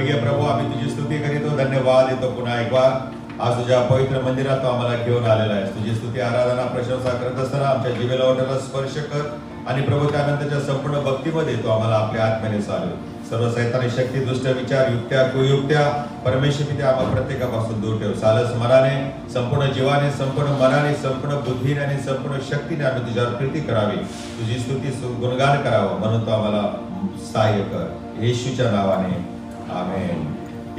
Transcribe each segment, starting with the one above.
स्वर्गीय प्रभू, आम्ही तुझी स्तुती करीतो, धन्यवाद देतो पुन्हा एक बार आज तुझ्या पवित्र मंदिरात तू आम्हाला घेऊन आलेला आहेस. तुझी स्तुती आराधना प्रशंसा करत असताना आमच्या जिभेला ओठाला स्पर्श कर आणि प्रभू त्यानंतरच्या संपूर्ण भक्तीमध्ये तू आम्हाला आपल्या आत्म्याने चालव. सर्व सैतानी शक्ती, दुष्ट विचार, युक्त्या कुयुक्त्या परमेश्वर पित्या आम्हा प्रत्येकापासून दूर ठेव. सालस मनाने, संपूर्ण जीवाने, संपूर्ण मनाने, संपूर्ण बुद्धीने आणि संपूर्ण शक्तीने आम्ही तुझ्यावर प्रीती करावी, तुझी स्तुती गुणगान करावं म्हणून तू आम्हाला सहाय्य कर. येशूच्या नावाने आमेन.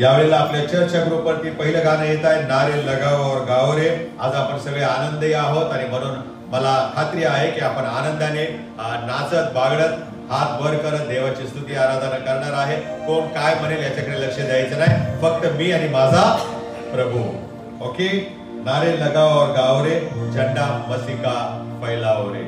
यावेळेला आपल्या चर्चच्या ग्रुपवरती पहिलं गाणं येत आहे, नारे लगाओ और गाओ रे. आज आपण सगळे आनंदी आहोत आणि म्हणून मला खात्री आहे की आपण आनंदाने नाचत बागडत हात वर करत देवाची स्तुती आराधना करणार आहे. कोण काय म्हणेल याच्याकडे लक्ष द्यायचं नाही, फक्त मी आणि माझा प्रभू. ओके, नारे लगाओ और गाओ रे, झंडा मसीह का फैलाओ रे.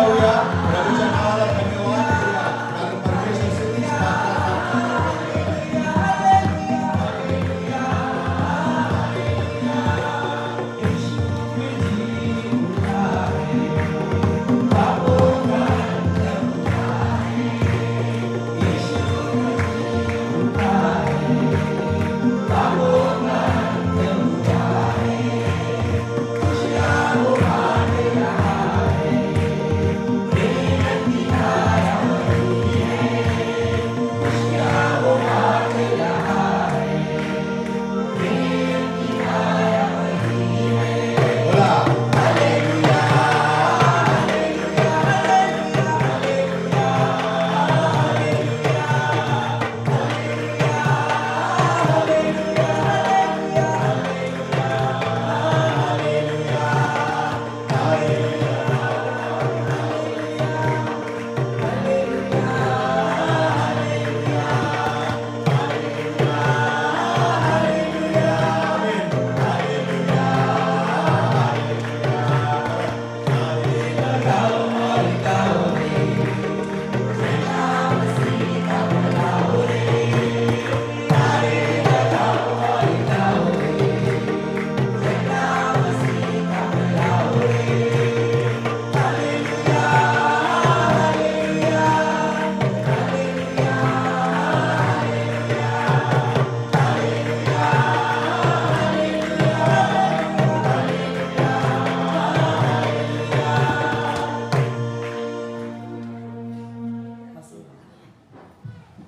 प्रभूच्या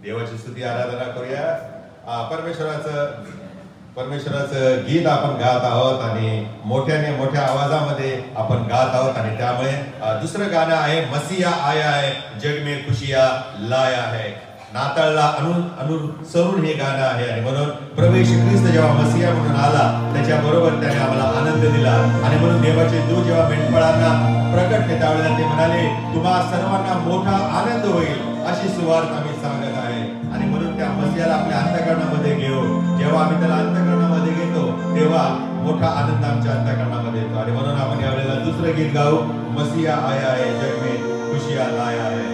देवाची स्तुती आराधना करूया. परमेश्वराचं गीत आपण गात आहोत आणि मोठ्या आवाजामध्ये आपण गात आहोत. आणि त्यामुळे दुसरं गाणं आहे मसीहा आया है जग में खुशियां लाया है. नाताळला अनुसरून हे गाणं आहे. आणि म्हणून प्रभू येशू ख्रिस्त जेव्हा मसीहा म्हणून आला त्याच्याबरोबर त्याने आम्हाला आनंद दिला. आणि म्हणून देवाचे दूत जेव्हा मेंढपाळांना प्रकटले त्यावेळेला ते म्हणाले तुम्हा सर्वांना मोठा आनंद होईल अशी सुवार्थ आम्ही सांगत आहे. आणि म्हणून त्या मसीहाला आपल्या अंतःकरणामध्ये घेऊ. जेव्हा आम्ही त्याला अंतःकरणामध्ये घेतो तेव्हा मोठा आनंद आमच्या अंतःकरणामध्ये येतो. आणि म्हणून आपण यावेळेला दुसरं गीत गाऊ मसीहा आया है जग में खुशियां लाया है.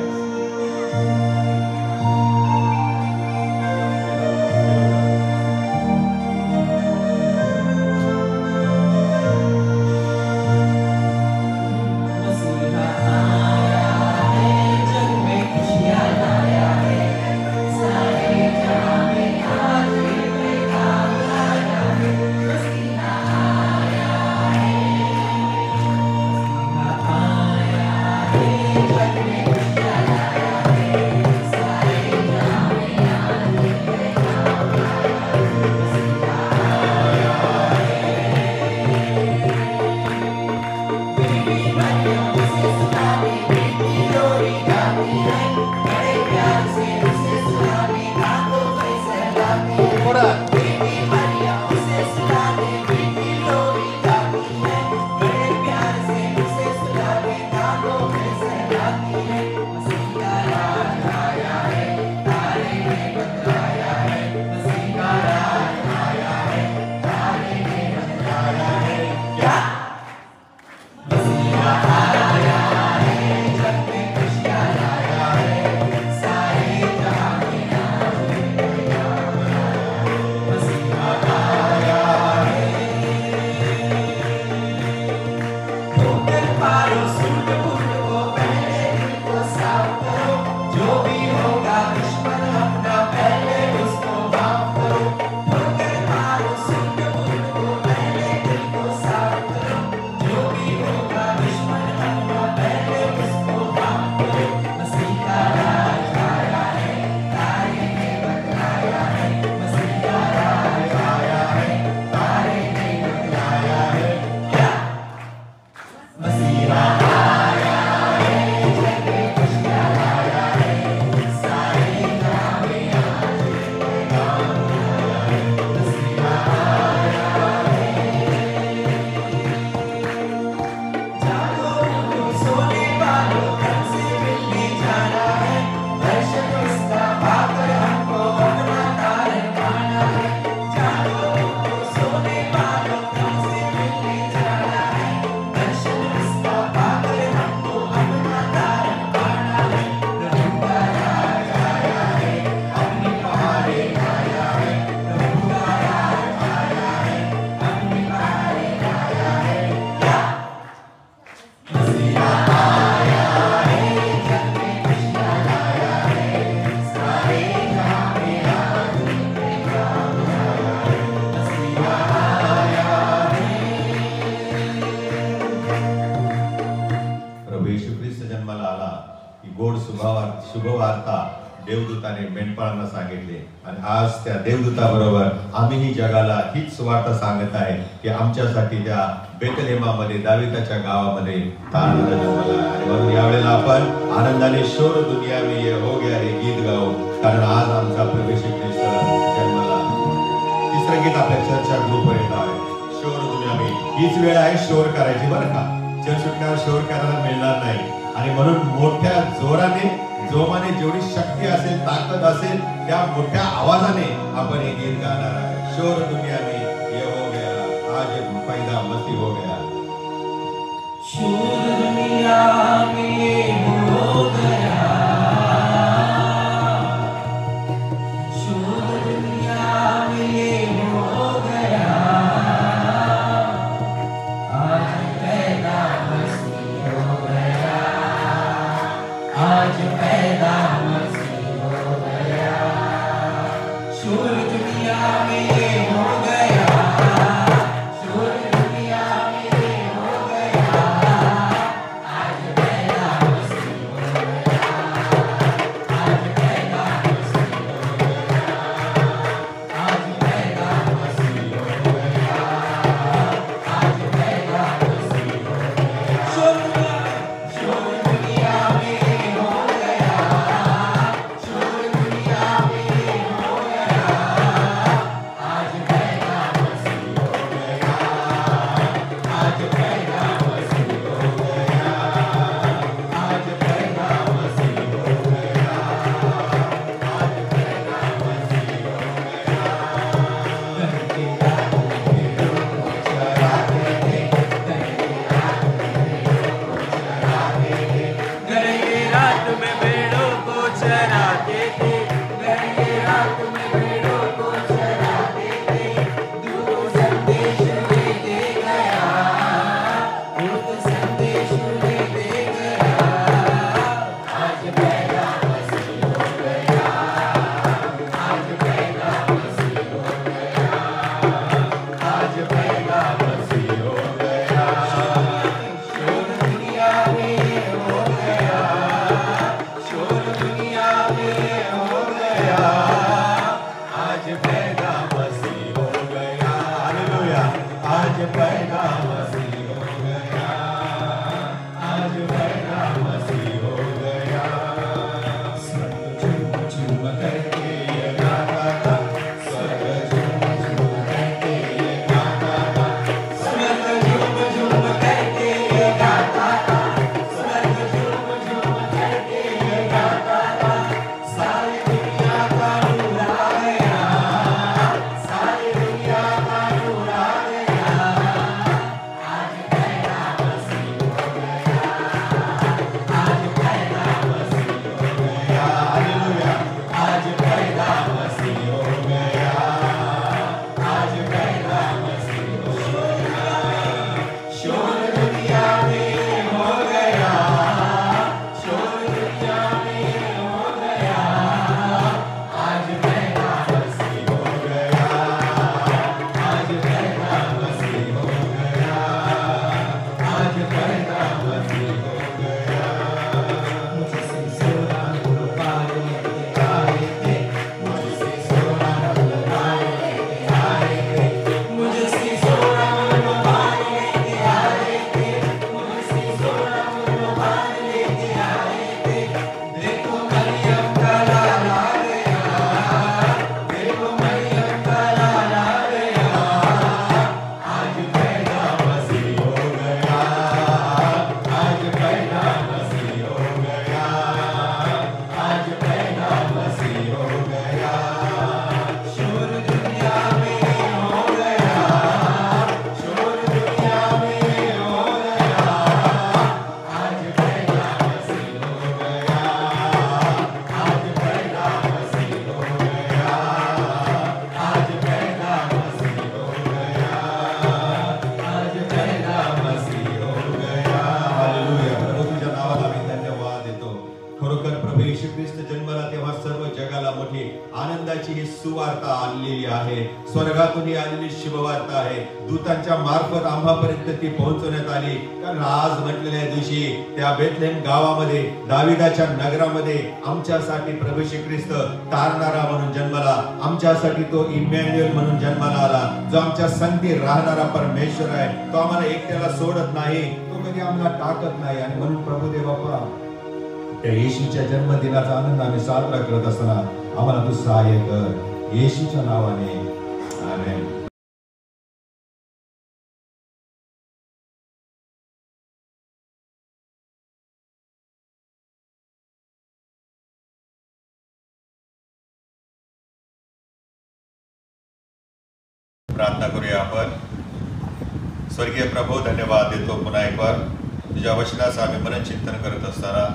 शुभवार्ता देवदूताने मेंढपाळांना सांगितले. आणि आज त्या देवदूताबरोबर आम्हीही जगाला हीच सुवार्ता सांगत आहे की आमच्यासाठी त्या बेथलेहमामध्ये दाविदाच्या गावामध्ये तारणारा जन्मला. आणि म्हणून यावेळेला आपण आनंदाने शोर दुनिया में ये हो गया हे गीत गाऊ, कारण आज आमचा प्रभू येशू ख्रिस्त जन्मला. तिसरं गीत आपल्या चर्चा ग्रुपवर येत आहे, शोर दुनिया में. हीच वेळ आहे शोर करायची बरं का. चर्च सुटल्यावर शोर करायला मिळणार नाही. आणि म्हणून मोठ्या जोमाने जेवढी शक्ती असेल, ताकद असेल, त्या मोठ्या आवाजाने आपण हे गीत गाणार आहे. शोर दुनिया में ये हो गया, आज पैदा मसीह हो गया. शोर दुनिया में ये हो गया, शोर दुनिया में ये हो गया, आज पैदा मसीह हो गया, आज पैदा मसीह हो गया. शोर दुनिया में ये हो गया, शोर दुनिया में ये हो गया, आज पैदा मसीह हो गया, आज पैदा मसीह में भेड़ों को चराते थे, गहरी रात में भेड़ों को चराते थे। दूत संदेश लेके गया, दूत संदेश लेके गया। आज पैदा मसीह हो गया, आज पैदा मसीह हो गया, आज पैदा मसीह हो गया। शोर दुनिया में हो गया, शोर दुनिया में हो गया। आज पैदा मसीह हो गया, हालेलुया। आज पैदा मसीह हो गया, आज पैदा मसीह हो गया। स्वर्ग झूम झूम करके ये गाता था, स्वर्ग झूम झूम करके ये गाता था, स्वर्ग झूम झूम करके ये गाता था, स्वर्ग झूम झूम करके ये गाता था। सारी दुनिया का नूर आ गया, सारी दुनिया का नूर आ गया। आज पैदा मसीह हो गया, आज पैदा मसीह हो गया, हालेलुया। आज पैदा मसीह हो गया, आज पैदा मसीह हो गया। शोर दुनिया में हो गया, शोर दुनिया में हो गया। आज पैदा मसीह हो गया, आज पैदा मसीह हो गया, आज पैदा मसीह हो गया। मुझसे सोना गुरुवार लेके आए थे, मुझसे सोना गुरुवार लेके आए थे, मुझसे सोना गुरुवार लेके आए थे, मुझसे सोना गुरुवार लेके आए थे। देखो मरियम का लाल आ गया, देखो मरियम का लाल आ गया। आज पैदा मसीह हो गया, आज पैदा मसीह हो गया, आज पैदा मसीह हो गया। शोर दुनिया में हो गया, शोर दुनिया में हो गया। आज पैदा मसीह हो गया, आज पैदा मसीह हो गया, आज पैदा मसीह हो गया, आज पैदा मसीह हो गया। हालेलुया. प्रभू तुझ्या नावाला आम्ही धन्यवाद देतो. खरोखर प्रभू येशू ख्रिस्त जन्मला तेव्हा सर्व जगाला मोठी आनंदाची ही सुवार्ता आलेली आहे. स्वर्गातून ही आलेली शुभवार्ता आहे. दूतांच्या मार्फत आम्हापर्यंत ती पोहोचवण्यात आली. कारण आज म्हटलेल्या दिवशी त्या बेथलेम गावामध्ये दाविदाच्या नगरामध्ये आमच्यासाठी प्रभू येशू ख्रिस्त तारणारा म्हणून जन्मला. आमच्यासाठी तो इमॅन्युएल म्हणून जन्माला आला. जो आमच्या संगती राहणारा परमेश्वर आहे. तो आम्हाला एकट्याला सोडत नाही, तो कधी आम्हाला टाकत नाही. आणि म्हणून प्रभू देव बाप्पा, त्या येशूच्या जन्मदिनाचा आनंद आम्ही साजरा करत असताना आम्हाला तू सहाय्य कर, येशूच्या नावाने आमेन. प्रार्थना करूया आपण. स्वर्गीय प्रभू, धन्यवाद देतो पुन्हा एक बार तुझ्या वचनाचं आम्ही मनन चिंतन करत असताना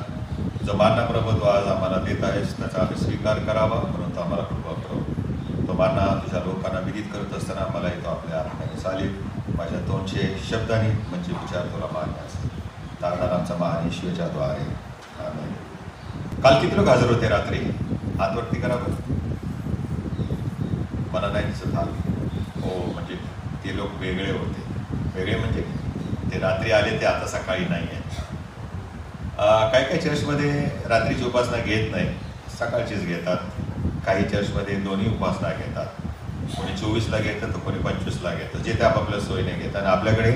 जो मानना प्रभू तू आज आम्हाला देत आहेस त्याचा आम्ही स्वीकार करावा म्हणून तो आम्हाला कृपा करू. तो मानना तुझ्या लोकांना विदित करत असताना आम्हाला तो आपल्या आत्म्याने चालेल. माझ्या 200 शब्दांनी म्हणजे विचार तुला मानण्यास तारणारा आमचा महान येशूच्या द्वारे आमेन. काल किती लोक हजर होते रात्री? हातवरती करा बरं. मला नाही दिसत हात. हो, म्हणजे ते लोक वेगळे होते. वेगळे म्हणजे ते रात्री आले, ते आता सकाळी नाही आहेत. काही काही चर्चमध्ये रात्रीची उपासना घेत नाही, सकाळचीच घेतात. काही चर्चमध्ये दोन्ही उपासना घेतात. कोणी 24ला घेतं तर कोणी 25ला घेतं, जे ते आपापल्या सोयीने घेतात. आणि आपल्याकडे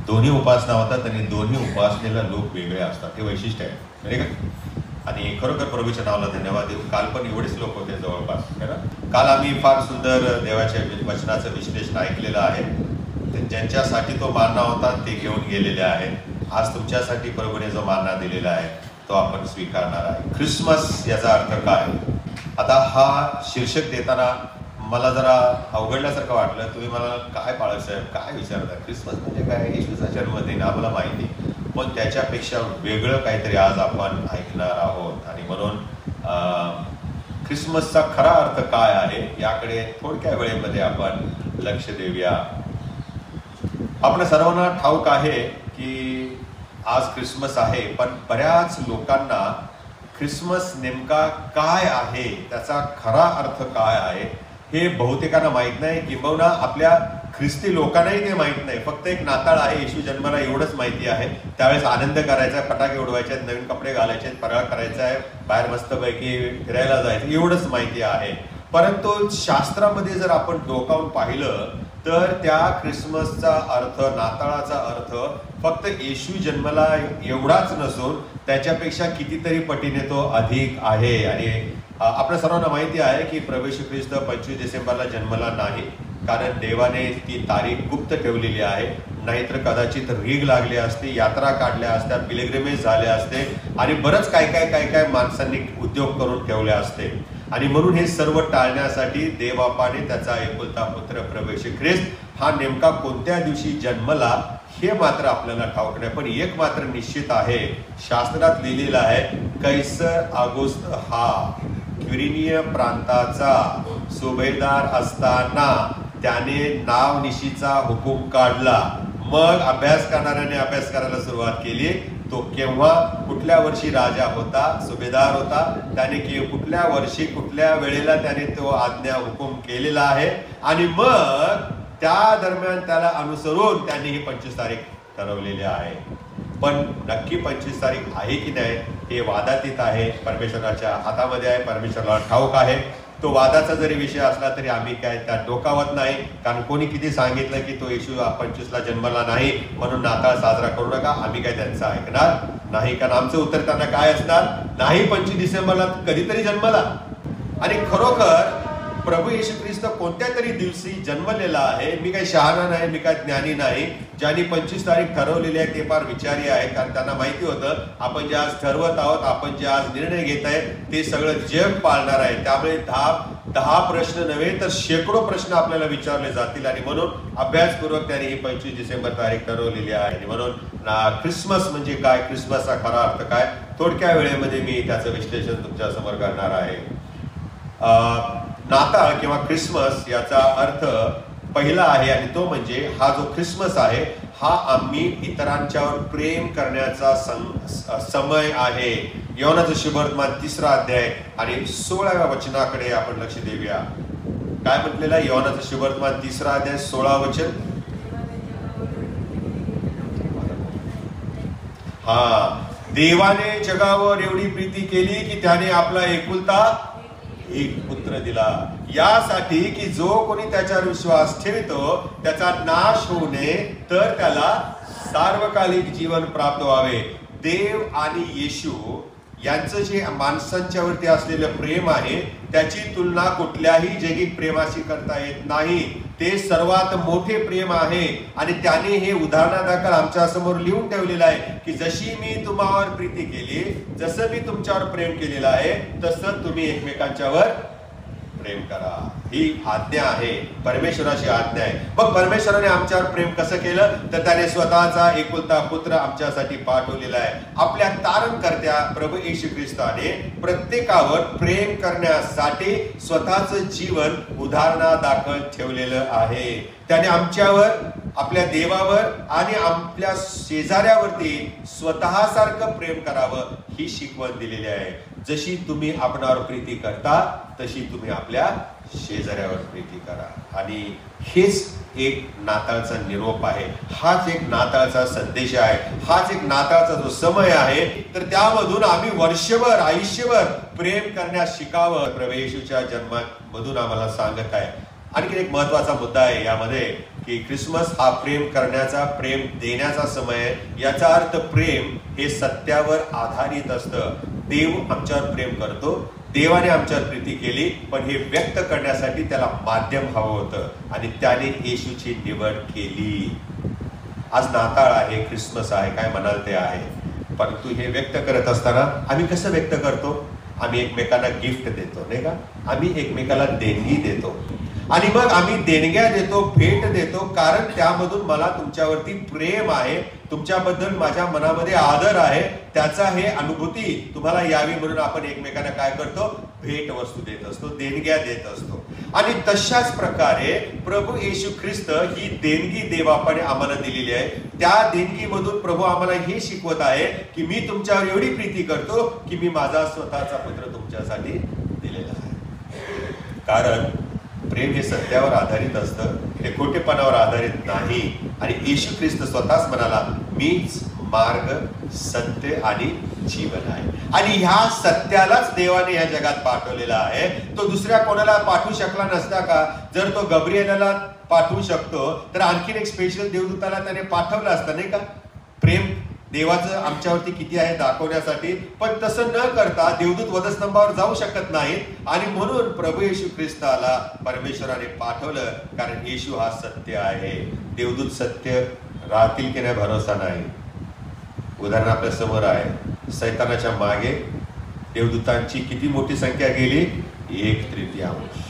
दोन्ही उपासना होतात आणि दोन्ही उपासनेला लोक वेगळे असतात. हे वैशिष्ट्य आहे, म्हणजे का? आणि खरोखर प्रभूच्या नावाला धन्यवाद देऊ. काल पण एवढेच लोक होते जवळपास, है ना? काल आम्ही फार सुंदर देवाच्या वचनाचं विश्लेषण ऐकलेलं आहे. ज्यांच्यासाठी तो मानना होता ते घेऊन गेलेले आहेत. आज तुमच्यासाठी प्रभूने जो मानना दिलेला आहे तो आपण स्वीकारणार आहे. ख्रिसमस याचा अर्थ काय? आता हा शीर्षक देताना मला जरा अवघडल्यासारखं वाटलं. तुम्ही मला काय बाळासाहेब काय विचारता? ख्रिसमस म्हणजे काय? येशूचा जन्मदिन आम्हाला माहिती, पण त्याच्यापेक्षा वेगळं काहीतरी आज आपण ऐकणार आहोत. ख्रिसमसचा खरा अर्थ काय आहे याकडे थोडक्या वेळेमध्ये आपण लक्ष देऊया. आपल्या सर्वांना ठाऊक आहे की आज ख्रिसमस आहे, पण बऱ्याच लोकांना ख्रिसमस नेमका काय आहे, त्याचा खरा अर्थ काय आहे हे बहुतेकांना माहीत नाही, किंबहुना आपल्या ख्रिस्ती लोकांनाही ते माहीत नाही. फक्त एक नाताळ आहे, येशू जन्माला एवढंच माहिती आहे. त्यावेळेस आनंद करायचा आहे, फटाके उडवायचे आहेत, नवीन कपडे घालायचे आहेत, फराळ करायचा आहे, बाहेर मस्तपैकी फिरायला जायचं, एवढंच माहिती आहे. परंतु शास्त्रामध्ये जर आपण डोकावून पाहिलं तर त्या ख्रिसमसचा अर्थ, नाताळाचा अर्थ फक्त येशू जन्माला एवढाच नसून त्याच्यापेक्षा कितीतरी पटीने तो अधिक आहे. आणि आपल्या सर्वांना माहिती आहे की प्रभू येशू ख्रिस्त 25 डिसेंबरला जन्मला नाही, कारण देवाने ती तारीख गुप्त ठेवलेली आहे. नाहीतर कदाचित रीग लागली असती, यात्रा काढल्या असत्या, पिलग्रिमेज झाले असते आणि बरंच काय माणसांनी उद्योग करून ठेवले असते. आणि म्हणून हे सर्व टाळण्यासाठी देवबापाने त्याचा एकुलता पुत्र प्रभू येशू ख्रिस्त हा नेमका कोणत्या दिवशी जन्मला हे मात्र आपल्याला ठाऊक नाही. पण एक मात्र निश्चित आहे, शास्त्रात लिहिलेलं आहे, कैसर ऑगस्ट हा क्विरिनिया प्रांताचा सुभेदार असताना त्याने नावनिशीचा हुकूम काढला. मग अभ्यास करणाऱ्याने अभ्यास करायला सुरुवात केली. तो केव्हा, कुठल्या वर्षी राजा होता, सुभेदार होता, त्याने कुठल्या वर्षी कुठल्या वेळेला त्याने तो आज्ञा हुकूम केलेला आहे. आणि मग त्या दरम्यान त्याला अनुसरून त्यांनी ही 25 तारीख ठरवलेली आहे. पण नक्की 25 तारीख आहे की नाही हे वादातीत आहे, परमेश्वराच्या हातामध्ये आहे, परमेश्वराला ठाऊक आहे. तो वादाचा जरी विषय असला तरी आम्ही काय त्यात डोकावत नाही, कारण कोणी किती सांगितलं की तो येशू 25ला जन्मला नाही म्हणून नाताळ साजरा करू नका, आम्ही काय त्यांचं ऐकणार नाही. कारण आमचं उत्तर त्यांना काय असणार, नाही 25 डिसेंबरला कधीतरी जन्मला. आणि खरोखर प्रभू येशू ख्रिस्त कोणत्या तरी दिवशी जन्मलेला आहे. मी काही शहाणा नाही, मी काही ज्ञानी नाही. ज्यांनी 25 तारीख ठरवलेली आहे ते फार विचारी आहे, कारण त्यांना माहिती होतं आपण जे आज ठरवत आहोत, आपण जे आज निर्णय घेत आहे ते सगळं जग पाळणार आहे. त्यामुळे 10 प्रश्न नव्हे तर शेकडो प्रश्न आपल्याला विचारले जातील. आणि म्हणून अभ्यासपूर्वक त्यांनी ही 25 डिसेंबर तारीख ठरवलेली आहे. आणि म्हणून ख्रिसमस म्हणजे काय, ख्रिसमसचा खरा अर्थ काय, थोडक्या वेळेमध्ये मी त्याचं विश्लेषण तुमच्या समोर करणार आहे. नाताळ किंवा ख्रिसमस याचा अर्थ पहिला आहे आणि तो म्हणजे हा जो ख्रिसमस आहे हा आम्ही इतरांच्यावर प्रेम करण्याचा समय आहे. योहानाचं शुभवर्तमान 3रा अध्याय आणि 16व्या वचनाकडे आपण लक्ष देऊया. काय म्हटलेलं आहे योहानाचं शुभवर्तमान 3रा अध्याय 16 वचन. देवाने जगावर एवढी प्रीती केली की त्याने आपला एकुलता एक पुत्र दिला, यासाठी की जो कोणी त्याच्यावर विश्वास ठेवतो त्याचा नाश होऊ नये तर त्याला सार्वकालिक जीवन प्राप्त व्हावे. देव आणि येशू यांचं जे माणसांच्या वरती असलेलं प्रेम आहे त्याची तुलना कुठल्याही जैविक प्रेमाशी करता येत नाही. ते सर्वात मोठे प्रेम आहे आणि त्याने हे उदाहरणादाखल आमच्या समोर लिहून ठेवलेलं आहे की जशी मी तुम्हावर प्रीती केली, जसं मी तुमच्यावर प्रेम केलेलं आहे तसं तुम्ही एकमेकांच्यावर प्रेम करा. ही आज्ञा आहे, परमेश्वराची आज्ञा आहे. मग परमेश्वराने आमच्यावर प्रेम कसं केलं तर त्याने स्वतःचा एकुलता पुत्र आमच्यासाठी पाठवलेला आहे. आपल्या तारणकर्त्या प्रभू येशू ख्रिस्ताने प्रत्येकावर प्रेम करण्यासाठी स्वतःचं जीवन उदाहरणादाखल ठेवलेलं आहे. त्याने आमच्यावर, आपल्या देवावर आणि आपल्या शेजाऱ्यावरती स्वतःसारखं प्रेम करावं ही शिकवण दिलेली आहे. जशी तुम्ही आपणावर प्रीती करता तशी तुम्ही आपल्या शेजाऱ्यावर प्रीती करा. आणि हेच एक नाताळचा निरोप आहे, हाच एक नाताळचा संदेश आहे, हाच एक नाताळचा जो समय आहे. तर त्यामधून आम्ही वर्षभर, आयुष्यभर प्रेम करण्यास शिकावं. प्रभू येशूच्या जन्मामधून आम्हाला सांगत आहे. आणखी एक महत्वाचा मुद्दा आहे यामध्ये की ख्रिसमस हा प्रेम करण्याचा, प्रेम देण्याचा समय आहे. याचा अर्थ प्रेम हे सत्यावर आधारित असतं. देव आमच्यावर प्रेम करतो, देवाने आमच्यावर प्रीती केली, पण हे व्यक्त करण्यासाठी त्याला माध्यम हवं होतं आणि त्याने येशूची निवड केली. आज नाताळ आहे, ख्रिसमस आहे, काय म्हणाल ते आहे, परंतु हे व्यक्त करत असताना आम्ही कसं व्यक्त करतो? आम्ही एकमेकांना गिफ्ट देतो, नाही का? आम्ही एकमेकाला देणगी देतो आणि मग आम्ही देणग्या देतो, भेट देतो, कारण त्यामधून मला तुमच्यावरती प्रेम आहे. तुमच्याबद्दल माझ्या मनामध्ये आदर आहे, त्याचा हे अनुभूती तुम्हाला यावी म्हणून आपण एकमेकांना काय करतो, भेट वस्तू देत असतो, देणग्या देत असतो. आणि तशाच प्रकारे प्रभू येशू ख्रिस्त ही देणगी देवबापाने आम्हाला दिलेली आहे. त्या देणगीमधून प्रभू आम्हाला हे शिकवत आहे की मी तुमच्यावर एवढी प्रीती करतो की मी माझा स्वतःचा पुत्र तुमच्यासाठी दिलेला आहे. कारण प्रेम हे सत्यावर आधारित असतं, हे खोटेपणावर आधारित नाही. आणि येशू ख्रिस्त स्वतःच म्हणाला, मीच मार्ग, सत्य आणि जीवन आहे. आणि ह्या सत्यालाच देवाने या जगात पाठवलेला आहे. तो दुसऱ्या कोणाला पाठवू शकला नसता का? जर तो गब्रिएलला पाठवू शकतो तर आणखीन एक स्पेशल देवदूताला त्याने पाठवलं असतं, नाही का? प्रेम देवाचं आमच्यावरती किती आहे दाखवण्यासाठी. पण तसं न करता देवदूत वधस्तंभावर जाऊ शकत नाहीत आणि म्हणून प्रभू येशू ख्रिस्ताला परमेश्वराने पाठवलं. कारण येशू हा सत्य आहे. देवदूत सत्य राहतील की नाही भरोसा नाही. उदाहरण आपल्या समोर आहे, सैतानाच्या मागे देवदूतांची किती मोठी संख्या गेली, 1/3.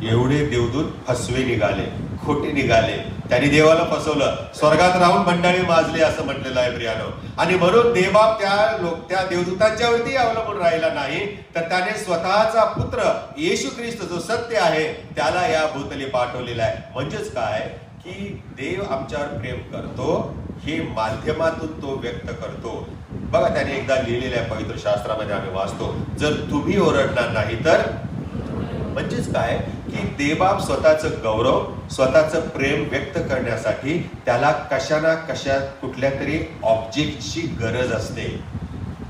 एवढे देवदूत फसवे निघाले, खोटे निघाले. त्यांनी देवाला फसवलं, स्वर्गात राहून मंडळी माजले असं म्हटलेलं आहे प्रियानो. आणि म्हणून देवबाप त्या देवदूतांच्यावरती अवलंबून राहिला नाही, तर त्याने स्वतःचा पुत्र येशू ख्रिस्त जो सत्य आहे त्याला या भूतली पाठवलेला आहे. म्हणजेच काय की देव आमच्यावर प्रेम करतो हे माध्यमातून तो व्यक्त करतो. बघा त्याने एकदा लिहिलेलं आहे पवित्र शास्त्रामध्ये आम्ही वाचतो, जर तुम्ही ओरडणार नाही तर. म्हणजेच काय की देवबाप स्वतःचं गौरव, स्वतःचं प्रेम व्यक्त करण्यासाठी त्याला कशा ना कशा कुठल्या तरी ऑब्जेक्टची गरज असते,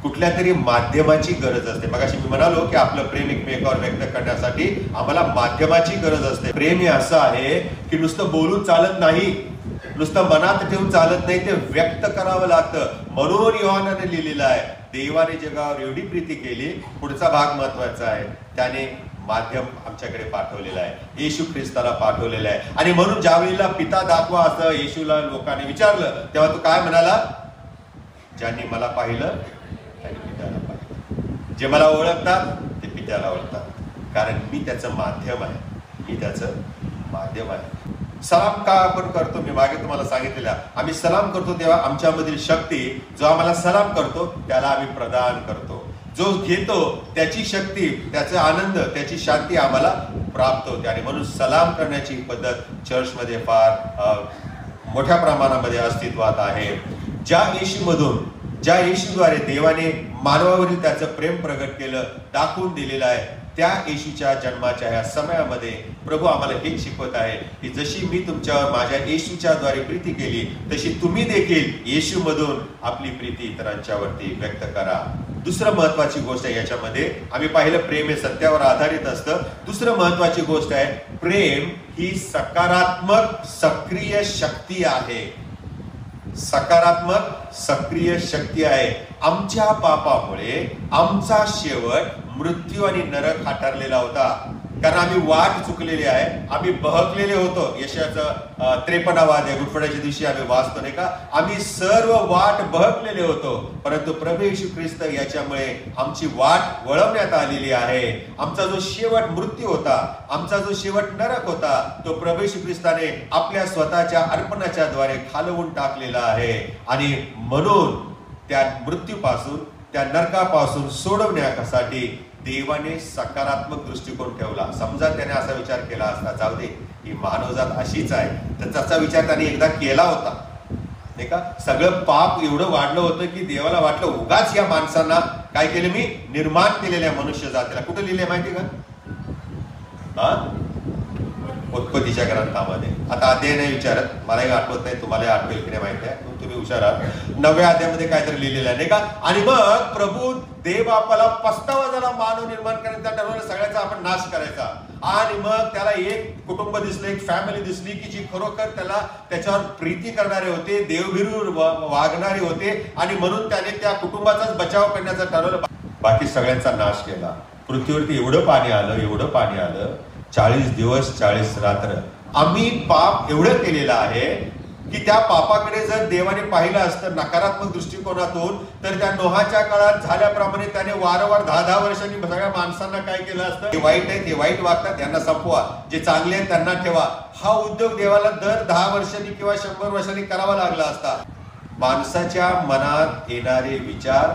कुठल्या तरी माध्यमाची गरज असते. मगाशी मी म्हणालो की आपलं प्रेम एकमेकावर व्यक्त करण्यासाठी आम्हाला माध्यमाची गरज असते. प्रेम हे असं आहे की नुसतं बोलून चालत नाही, नुसतं मनात ठेवून चालत नाही, ते व्यक्त करावं लागतं. म्हणून योहानाने लिहिलेलं आहे, देवाने जगावर एवढी प्रीती केली. पुढचा भाग महत्वाचा आहे, त्याने माध्यम आमच्याकडे पाठवलेलं आहे, येशू ख्रिस्ताला पाठवलेलं आहे. आणि म्हणून ज्यावेळेला पिता दाखवा असं येशूला लोकांनी विचारलं तेव्हा तो काय म्हणाला, ज्यांनी मला पाहिलं त्यांनी पित्याला पाहिलं. जे मला ओळखतात ते पित्याला ओळखतात, कारण मी त्याचं माध्यम आहे, मी त्याचं माध्यम आहे. सलाम का आपण करतो, मी मागे तुम्हाला सांगितलेलं, आम्ही सलाम करतो तेव्हा आमच्यामधील शक्ती, जो आम्हाला सलाम करतो त्याला आम्ही प्रदान करतो. जो घेतो त्याची शक्ती, त्याचा आनंद, त्याची शांती आम्हाला प्राप्त होते. आणि म्हणून सलाम करण्याची पद्धत चर्चमध्ये फार मोठ्या प्रमाणामध्ये अस्तित्वात आहे. ज्या येशूमधून, ज्या येशूद्वारे देवाने मानवावरील त्याचं प्रेम प्रगट केलं, दाखवून दिलेलं आहे, त्या येशूच्या जन्माच्या ह्या समयामध्ये प्रभू आम्हाला हेच शिकवत आहे की जशी मी तुमच्यावर माझ्या येशूच्या द्वारे प्रीती केली, तशी तुम्ही देखील येशूमधून आपली प्रीती इतरांच्यावरती व्यक्त करा. दुसरं महत्वाची गोष्ट आहे याच्यामध्ये, आम्ही पाहिलं प्रेम हे सत्यावर आधारित असतं. दुसरं महत्वाची गोष्ट आहे, प्रेम ही सकारात्मक सक्रिय शक्ती आहे. सकारात्मक सक्रिय शक्ती आहे. आमच्या पापामुळे आमचा शेवट मृत्यू आणि नरक हा होता. कारण आम्ही वाट चुकलेली आहे, आम्ही बहकलेले होतो. यशाचं 53 अध्याय गुडफड्याच्या दिवशी आम्ही वाचतो, नाही का, आम्ही सर्व वाट बहकलेले होतो. परंतु प्रभू येशू ख्रिस्त याच्यामुळे आमची वाट वळवण्यात आलेली आहे. आमचा जो शेवट मृत्यू होता, आमचा जो शेवट नरक होता, तो प्रभू येशू ख्रिस्ताने आपल्या स्वतःच्या अर्पणाच्या द्वारे खालवून टाकलेला आहे. आणि म्हणून त्या मृत्यूपासून, त्या नरकापासून सोडवण्यासाठी देवाने सकारात्मक दृष्टिकोन ठेवला. समजा त्याने असा विचार केला असता, जाऊ दे ही मानवजात अशीच आहे, तर त्याचा विचार त्याने एकदा केला होता, नाही का. सगळं पाप एवढं वाढलं होतं की देवाला वाटलं उगाच या माणसांना काय केलं, मी निर्माण केलेल्या मनुष्य जातीला. कुठं लिहिले माहिती का, उत्पत्तीच्या ग्रंथामध्ये. आता अध्याय नाही विचारत, मलाही आठवत नाही, तुम्हाला आठवेल की नाही माहिती आहे, तुम्ही हुशार आहात. 9व्या अध्यायामध्ये काहीतरी लिहिलेलं आहे, नाही का. आणि मग प्रभू देवबापाला पस्तावा झाला, मानव निर्माण करायचा ठरवलं, सगळ्याचा आपण नाश करायचा. आणि मग त्याला एक कुटुंब दिसलं, एक फॅमिली दिसली की जी खरोखर त्याच्यावर प्रीती करणारे होते, देवभिरू वागणारे होते. आणि म्हणून त्याने त्या कुटुंबाचाच बचाव करण्याचं ठरवलं, बाकी सगळ्यांचा नाश केला. पृथ्वीवरती एवढं पाणी आलं, एवढं पाणी आलं, 40 दिवस 40 रात्र. आम्ही पाप एवढं केलेलं आहे की त्या पापाकडे जर देवाने पाहिलं असतं नकारात्मक दृष्टिकोनातून, तर त्या नोहाच्या काळात झाल्याप्रमाणे त्याने वारंवार 10-10 वर्षांनी सगळ्या माणसांना काय केलं असतं, हे वाईट आहेत, हे वाईट वागतात, यांना संपवा, जे चांगले आहेत त्यांना ठेवा. हा उद्योग देवाला दर 10 वर्षांनी किंवा 100 वर्षांनी करावा लागला असता. माणसाच्या मनात येणारे विचार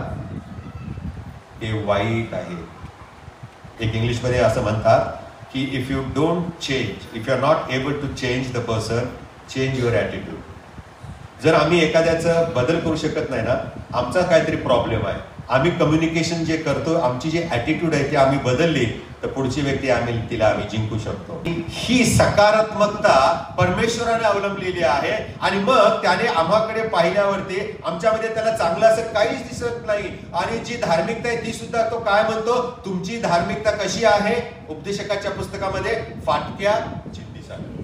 हे वाईट आहे. एक इंग्लिशमध्ये असं म्हणतात की if you don't change, if you are not able to change the person, change your attitude. जर आम्ही एखाद्याचं बदल करू शकत नाही ना, आमचा काहीतरी प्रॉब्लेम आहे. आम्ही कम्युनिकेशन जे करतो, आमची जी ॲटिट्यूड आहे ती आम्ही बदलली तर पुढची व्यक्ती तिला आम्ही जिंकू शकतो. ही सकारात्मकता परमेश्वराने अवलंबलेली आहे. आणि मग त्याने आम्हाकडे पाहिल्यावरती आमच्यामध्ये त्याला चांगलं असं काहीच दिसत नाही. आणि जी धार्मिकता आहे ती सुद्धा तो काय म्हणतो, तुमची धार्मिकता कशी आहे? उपदेशकाच्या पुस्तकामध्ये फाटक्या चिंधीसारखी.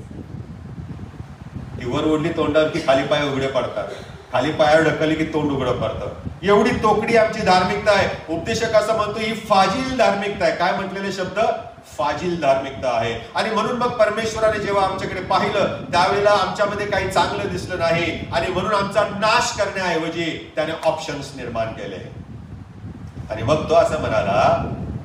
ती वर ओढली तोंडावर की खाली पाय उघडे पडतात, खाली पायावर ढकलली की तोंड उघडं पडतं. एवढी तोकडी आमची धार्मिकता आहे. उपदेशक असं म्हणतो ही फाजील धार्मिकता आहे. काय म्हटलेले शब्द? फाजील धार्मिकता आहे. आणि म्हणून मग परमेश्वराने जेव्हा आमच्याकडे पाहिलं त्यावेळेला आमच्यामध्ये काही चांगलं दिसलं नाही. आणि म्हणून आमचा नाश करण्याऐवजी त्याने ऑप्शन्स निर्माण केले. आणि मग तो असं म्हणाला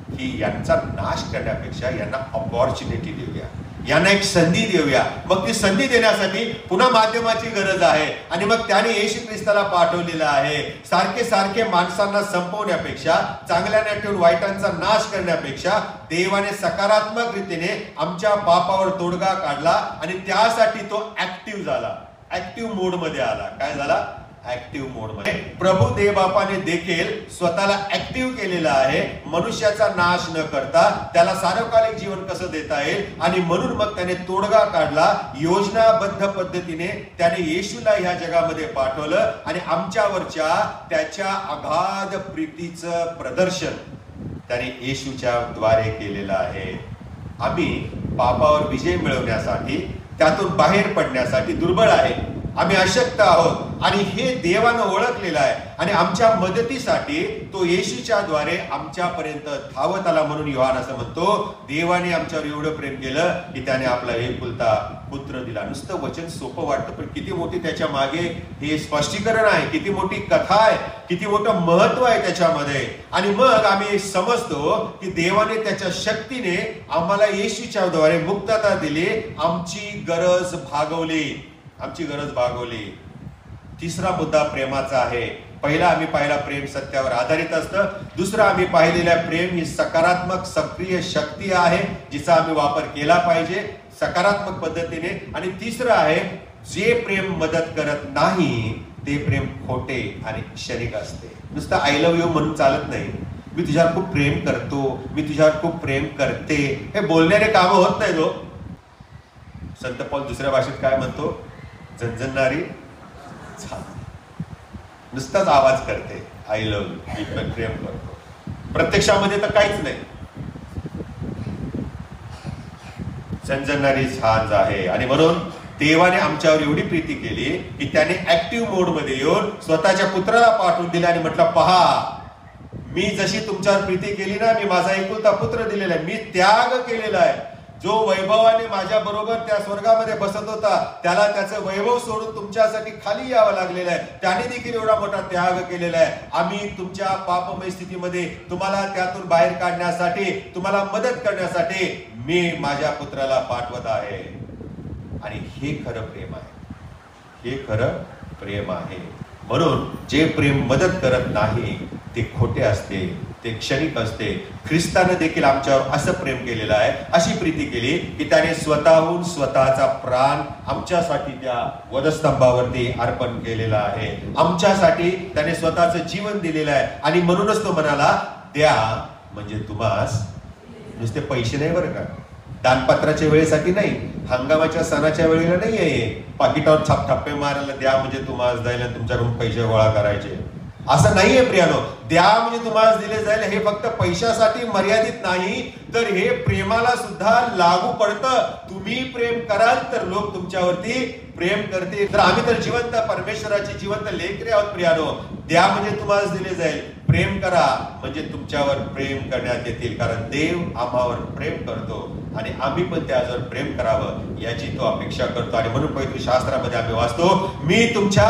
की यांचा नाश करण्यापेक्षा यांना अपॉर्च्युनिटी देऊया, यांना एक संधी देऊया. मग ती संधी देण्यासाठी पुन्हा माध्यमाची गरज आहे. आणि मग त्याने येशू ख्रिस्ताला पाठवलेलं आहे. सारखे सारखे माणसांना संपवण्यापेक्षा, चांगल्याने ठेवून वाईटांचा नाश करण्यापेक्षा देवाने सकारात्मक रीतीने आमच्या पापावर तोडगा काढला. आणि त्यासाठी तो ऍक्टिव्ह झाला, ऍक्टिव्ह मोड मध्ये आला. काय झाला? ऍक्टिव्ह मोड मध्ये. प्रभू देवबापाने देखील स्वतःला ऍक्टिव्ह केलेला आहे. मनुष्याचा नाश न करता त्याला सार्वकालिक जीवन कसं देता येईल. आणि म्हणून मग त्याने तोडगा काढला. योजनाबद्ध पद्धतीने त्याने येशूला ह्या जगामध्ये पाठवलं. आणि आमच्यावरच्या त्याच्या अगाध प्रीतीचं प्रदर्शन त्याने येशूच्या द्वारे केलेलं आहे. आम्ही पापावर विजय मिळवण्यासाठी, त्यातून बाहेर पडण्यासाठी दुर्बळ आहे. आम्ही अशक्त आहोत आणि हे देवानं ओळखलेलं आहे. आणि आमच्या मदतीसाठी तो येशूच्या द्वारे आमच्यापर्यंत धावत आला. म्हणून योहान असं म्हणतो, देवाने आमच्यावर एवढं प्रेम केलं की त्याने आपला एकुलता पुत्र दिला. नुसतं वचन सोपं वाटतं, पण किती मोठी त्याच्या मागे हे स्पष्टीकरण आहे, किती मोठी कथा आहे, किती मोठं महत्व आहे त्याच्यामध्ये. आणि मग आम्ही समजतो की देवाने त्याच्या शक्तीने आम्हाला येशूच्या द्वारे मुक्तता दिली, आमची गरज भागवली, आमची गरज भागवली. तिसरा मुद्दा प्रेमाचा आहे. पहिला आम्ही पाहिला प्रेम सत्यावर आधारित असतं. दुसरा आम्ही पाहिलेला प्रेम ही सकारात्मक सक्रिय शक्ती आहे जिचा आम्ही वापर केला पाहिजे सकारात्मक पद्धतीने. आणि तिसरं आहे, जे प्रेम मदत करत नाही ते प्रेम खोटे आणि क्षणिक असते. नुसतं आय लव्ह यू म्हणून चालत नाही. मी तुझ्यावर खूप प्रेम करतो, मी तुझ्यावर खूप प्रेम करते, हे बोलण्याने कामं होत नाही. तो संत पौल दुसऱ्या भाषेत काय म्हणतो? झणझणणारी छान. नुसताच आवाज करते आय लव्ह यू, मी पण प्रेम करतो, प्रत्यक्षामध्ये तर काहीच नाही. झणझणणारी छान आहे. आणि म्हणून देवाने आमच्यावर एवढी प्रीती केली की त्याने ऍक्टिव्ह मोड मध्ये येऊन स्वतःच्या पुत्राला पाठवून दिला आणि म्हटलं, पहा मी जशी तुमच्यावर प्रीती केली ना, मी माझा एकुलता पुत्र दिलेला आहे, मी त्याग केलेला आहे. जो वैभवाने माझ्या बरोबर त्या स्वर्गामध्ये बसत होता त्याला त्याचं वैभव सोडून तुमच्यासाठी खाली यावं लागलेलं आहे. त्याने देखील एवढा मोठा त्याग केलेला आहे. आम्ही तुमच्या पापमय स्थितीमध्ये तुम्हाला त्यातून बाहेर काढण्यासाठी, तुम्हाला मदत करण्यासाठी मी माझ्या पुत्राला पाठवत आहे. आणि हे खरं प्रेम आहे, हे खरं प्रेम आहे. म्हणून जे प्रेम मदत करत नाही ते खोटे असते, ते क्षणिक असते. ख्रिस्ताने देखील आमच्यावर असं प्रेम केलेलं आहे, अशी प्रीती केली की त्याने स्वतःहून स्वतःचा प्राण आमच्यासाठी त्या वधस्तंभावरती अर्पण केलेला आहे. आमच्यासाठी त्याने स्वतःचं जीवन दिलेलं आहे. आणि म्हणूनच तो म्हणाला, द्या म्हणजे तुम्हास, नुसते पैसे नाही बरं का, दानपत्राच्या वेळेसाठी नाही, हंगामाच्या सणाच्या वेळेला नाही आहे, पाकिटावर छापछापे मारायला द्या म्हणजे तुम्हाला द्यायला तुमच्याकडून पैसे गोळा करायचे, असं नाहीये प्रियानो. द्या म्हणजे तुम्हाला दिले जाईल हे फक्त पैशासाठी मर्यादित नाही, तर हे प्रेमाला सुद्धा लागू पडतं. तुम्ही प्रेम कराल तर लोक तुमच्यावरती प्रेम करतील. तर आम्ही तर जिवंत परमेश्वराची जिवंत लेकरे आहोत प्रियानो. द्या म्हणजे तुम्हाला दिले जाईल, प्रेम करा म्हणजे तुमच्यावर प्रेम करण्यात येतील. कारण देव आम्हावर प्रेम करतो आणि आम्ही पण त्यावर प्रेम करावं याची तो अपेक्षा करतो. आणि म्हणून पवित्र शास्त्रामध्ये आम्ही वाचतो, मी तुमच्या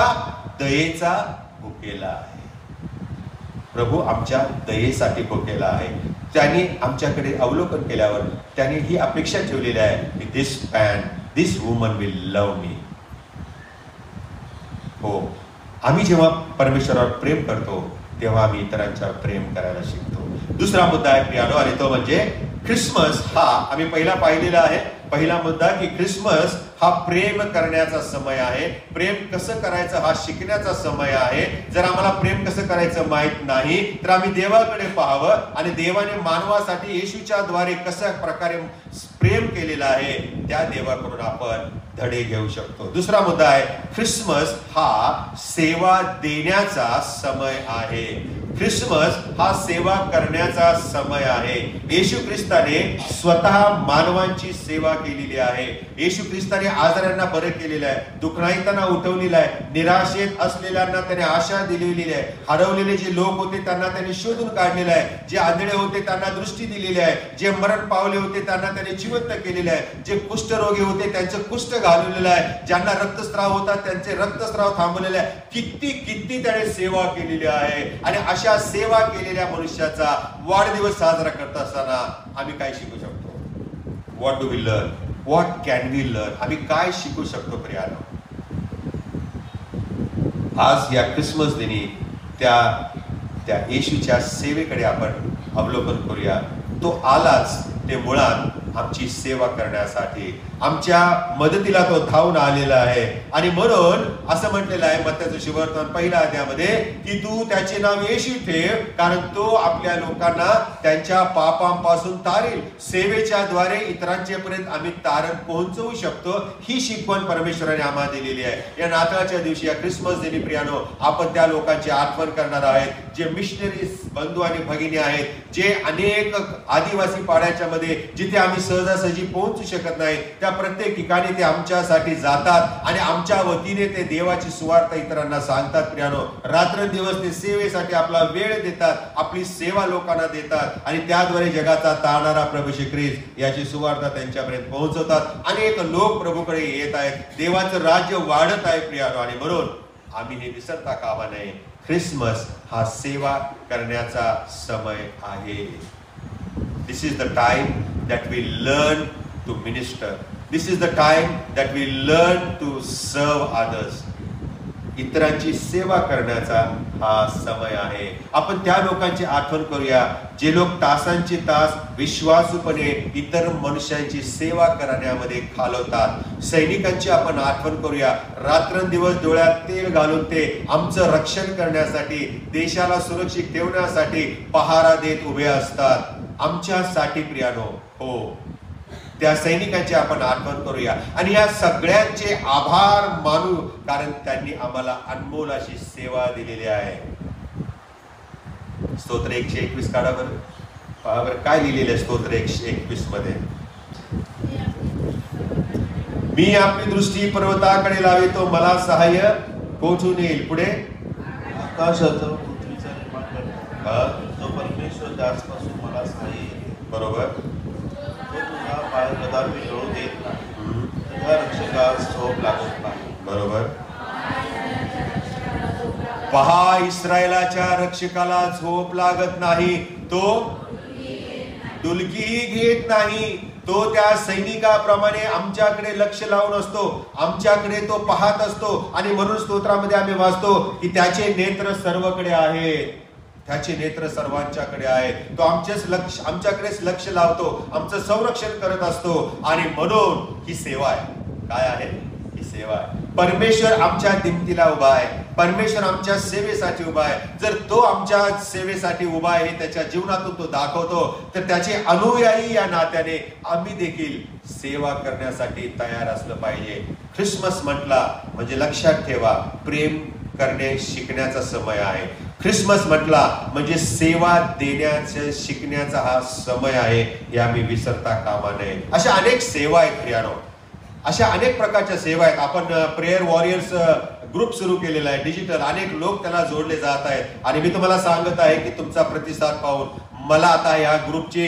दयेचा भुकेला आहे. प्रभू आमच्या दयेसाठी भुकेला आहे. त्याने आमच्याकडे अवलोकन केल्यावर त्याने ही अपेक्षा ठेवलेली आहे की दिस वुमन विल लव्ह मी. हो, आम्ही जेव्हा परमेश्वरावर प्रेम करतो तेव्हा आम्ही इतरांच्यावर प्रेम करायला शिकतो. दुसरा मुद्दा आहे प्रियानो, आणि तो म्हणजे ख्रिसमस हा आम्ही पहिला पाहिलेला आहे. पहिला मुद्दा की ख्रिसमस हा प्रेम करण्याचा समय आहे. प्रेम कसं करायचं हा शिकण्याचा समय आहे. जर आम्हाला प्रेम कसं करायचं माहित नाही तर आम्ही देवाकडे पाहावं आणि देवाने मानवासाठी येशूच्या द्वारे कशा प्रकारे प्रेम केलेलं आहे त्या देवाकडून आपण धडे घेऊ शकतो. दुसरा मुद्दा आहे ख्रिसमस हा सेवा देण्याचा समय आहे. ख्रिसमस हा सेवा करण्याचा समय आहे. येशू ख्रिस्ताने स्वतः मानवांची सेवा केलेली आहे. येशू ख्रिस्ताने आजारांना बरे केलेलं आहे, दुखणाईतांना उठवलेलं आहे, निराशेत असलेल्यांना त्याने आशा दिलेली आहे, हरवलेले जे लोक होते त्यांना त्यांनी शोधून काढलेलं आहे, जे आंधळे होते त्यांना दृष्टी दिलेली आहे, जे मरण पावले होते त्यांना त्याने जिवंत केलेले आहे, जे कुष्ठरोगी होते त्यांचं कुष्ठ घालवलेलं आहे, ज्यांना रक्तस्राव होता त्यांचे रक्तस्राव थांबवलेले आहे. किती किती त्याने सेवा केलेली आहे. आणि अशा सेवा केलेल्या मनुष्याचा वाढदिवस साजरा करत असताना आम्ही काय शिकू शकतो? What do we learn? What can we learn? आम्ही काय शिकू शकतो प्रियानो? आज या ख्रिसमस दिनी त्या येशूच्या सेवेकडे आपण अवलोकन करूया. तो आलाच ते मुळात आमची सेवा करण्यासाठी, आमच्या मदतीला तो धावून आलेला आहे. आणि म्हणून असं म्हटलेलं आहे मत्थ्याचं शुभवर्तमान पहिल्या अध्यायामध्ये की तू त्याचे नाव येशू ठेव, कारण तो आपल्या लोकांना त्यांच्या पापांपासून तारेल. सेवेच्या द्वारे इतरांच्या पर्यंत आम्ही तारण पोहोचवू शकतो. ही शिकवण परमेश्वराने आम्हाला दिलेली आहे. या नाताळच्या दिवशी, या ख्रिसमस दिनी प्रियानो, आपण त्या लोकांची आठवण करणार आहेत जे मिशनरी बंधू आणि भगिनी आहेत, जे अनेक आदिवासी पाड्याच्या मध्ये जिथे आम्ही सहजासहजी पोहोचू शकत नाही त्या प्रत्येक ठिकाणी ते आमच्यासाठी जातात आणि आमच्या वतीने ते देवाची सुवार्ता इतरांना सांगतात. प्रियानो, रात्रंदिवस ते सेवेसाठी आपला वेळ देतात, आपली सेवा लोकांना देतात आणि त्याद्वारे जगाचा तारणारा प्रभू श्री ख्रिस्त याची सुवार्ता त्यांच्यापर्यंत पोहोचवतात. अनेक लोक प्रभूकडे येत आहेत, देवाचं राज्य वाढत आहे प्रियानो. आणि म्हणून आम्ही हे विसरता कामा नये, ख्रिसमस हा सेवा करण्याचा समय आहे. This is the time that we learn to minister. This is the time that we learn to serve others. इतरांची सेवा करण्याचा हा समय आहे. आपण त्या लोकांची आठवण करूया जे लोक तासांचे तास विश्वासूपणे इतर मनुष्यांची सेवा करण्यामध्ये घालवतात. सैनिकांची आपण आठवण करूया, रात्रंदिवस डोळ्यात तेल घालून ते आमचं रक्षण करण्यासाठी, देशाला सुरक्षित ठेवण्यासाठी पहारा देत उभे असतात आमच्यासाठी प्रियानो. हो, त्या सैनिकांची आपण आठवण करूया आणि या सगळ्यांचे आभार मानू, कारण त्यांनी आम्हाला अनमोल अशी सेवा दिलेली आहे. स्तोत्र 121 काढा बरं. पहा बरं काय लिहिलेलं आहे स्तोत्र 121 मध्ये. मी आपली दृष्टी पर्वताकडे लावितो, मला सहाय्य कोठून येईल? पुढे आकाशाचा पृथ्वीचा निर्माण करतो, जो परमेश्वर त्याचपासून मला सहाय्य येते. बरोबर. तो तुझा पाय कदापि लोळू देत नाही, तुझ्या रक्षकास झोप लागत नाही. बरोबर. पहा, इस्रायलाच्या रक्षकाला झोप लागत नाही, तो डुलकीही घेत नाही. तो त्या सैनिकाप्रमाणे आमच्याकडे लक्ष लावून असतो, आमच्याकडे तो पाहत असतो. आणि म्हणून स्तोत्रामध्ये आम्ही वाचतो की त्याचे नेत्र सर्वकडे आहेत, त्याचे नेत्र सर्वांच्याकडे आहेत. तो आमच्याकडेच लक्ष लावतो, आमचं संरक्षण करत असतो. आणि म्हणून ही सेवा आहे. काय आहे ही सेवा? आहे परमेश्वर आमच्या दिमतीला उभा आहे, परमेश्वर आमच्या सेवेसाठी उभा आहे. जर तो आमच्या सेवेसाठी उभा आहे, त्याच्या जीवनातून तो दाखवतो, तर त्याचे अनुयायी या नात्याने आम्ही देखील सेवा करण्यासाठी तयार असलं पाहिजे. ख्रिसमस म्हटला म्हणजे लक्षात ठेवा, प्रेम करणे शिकण्याचा समय आहे. ख्रिसमस म्हटला म्हणजे सेवा देण्याचे शिकण्याचा हा समय आहे. हे आम्ही विसरता कामा नये. अशा अनेक सेवा आहेत प्रियानो, अशा अनेक प्रकारच्या सेवा आहेत. आपण प्रेयर वॉरियर्स ग्रुप सुरू केलेला आहे डिजिटल, अनेक लोक त्याला जोडले जात आहेत. आणि मी तुम्हाला सांगत आहे की तुमचा प्रतिसाद पाहून मला आता या ग्रुपची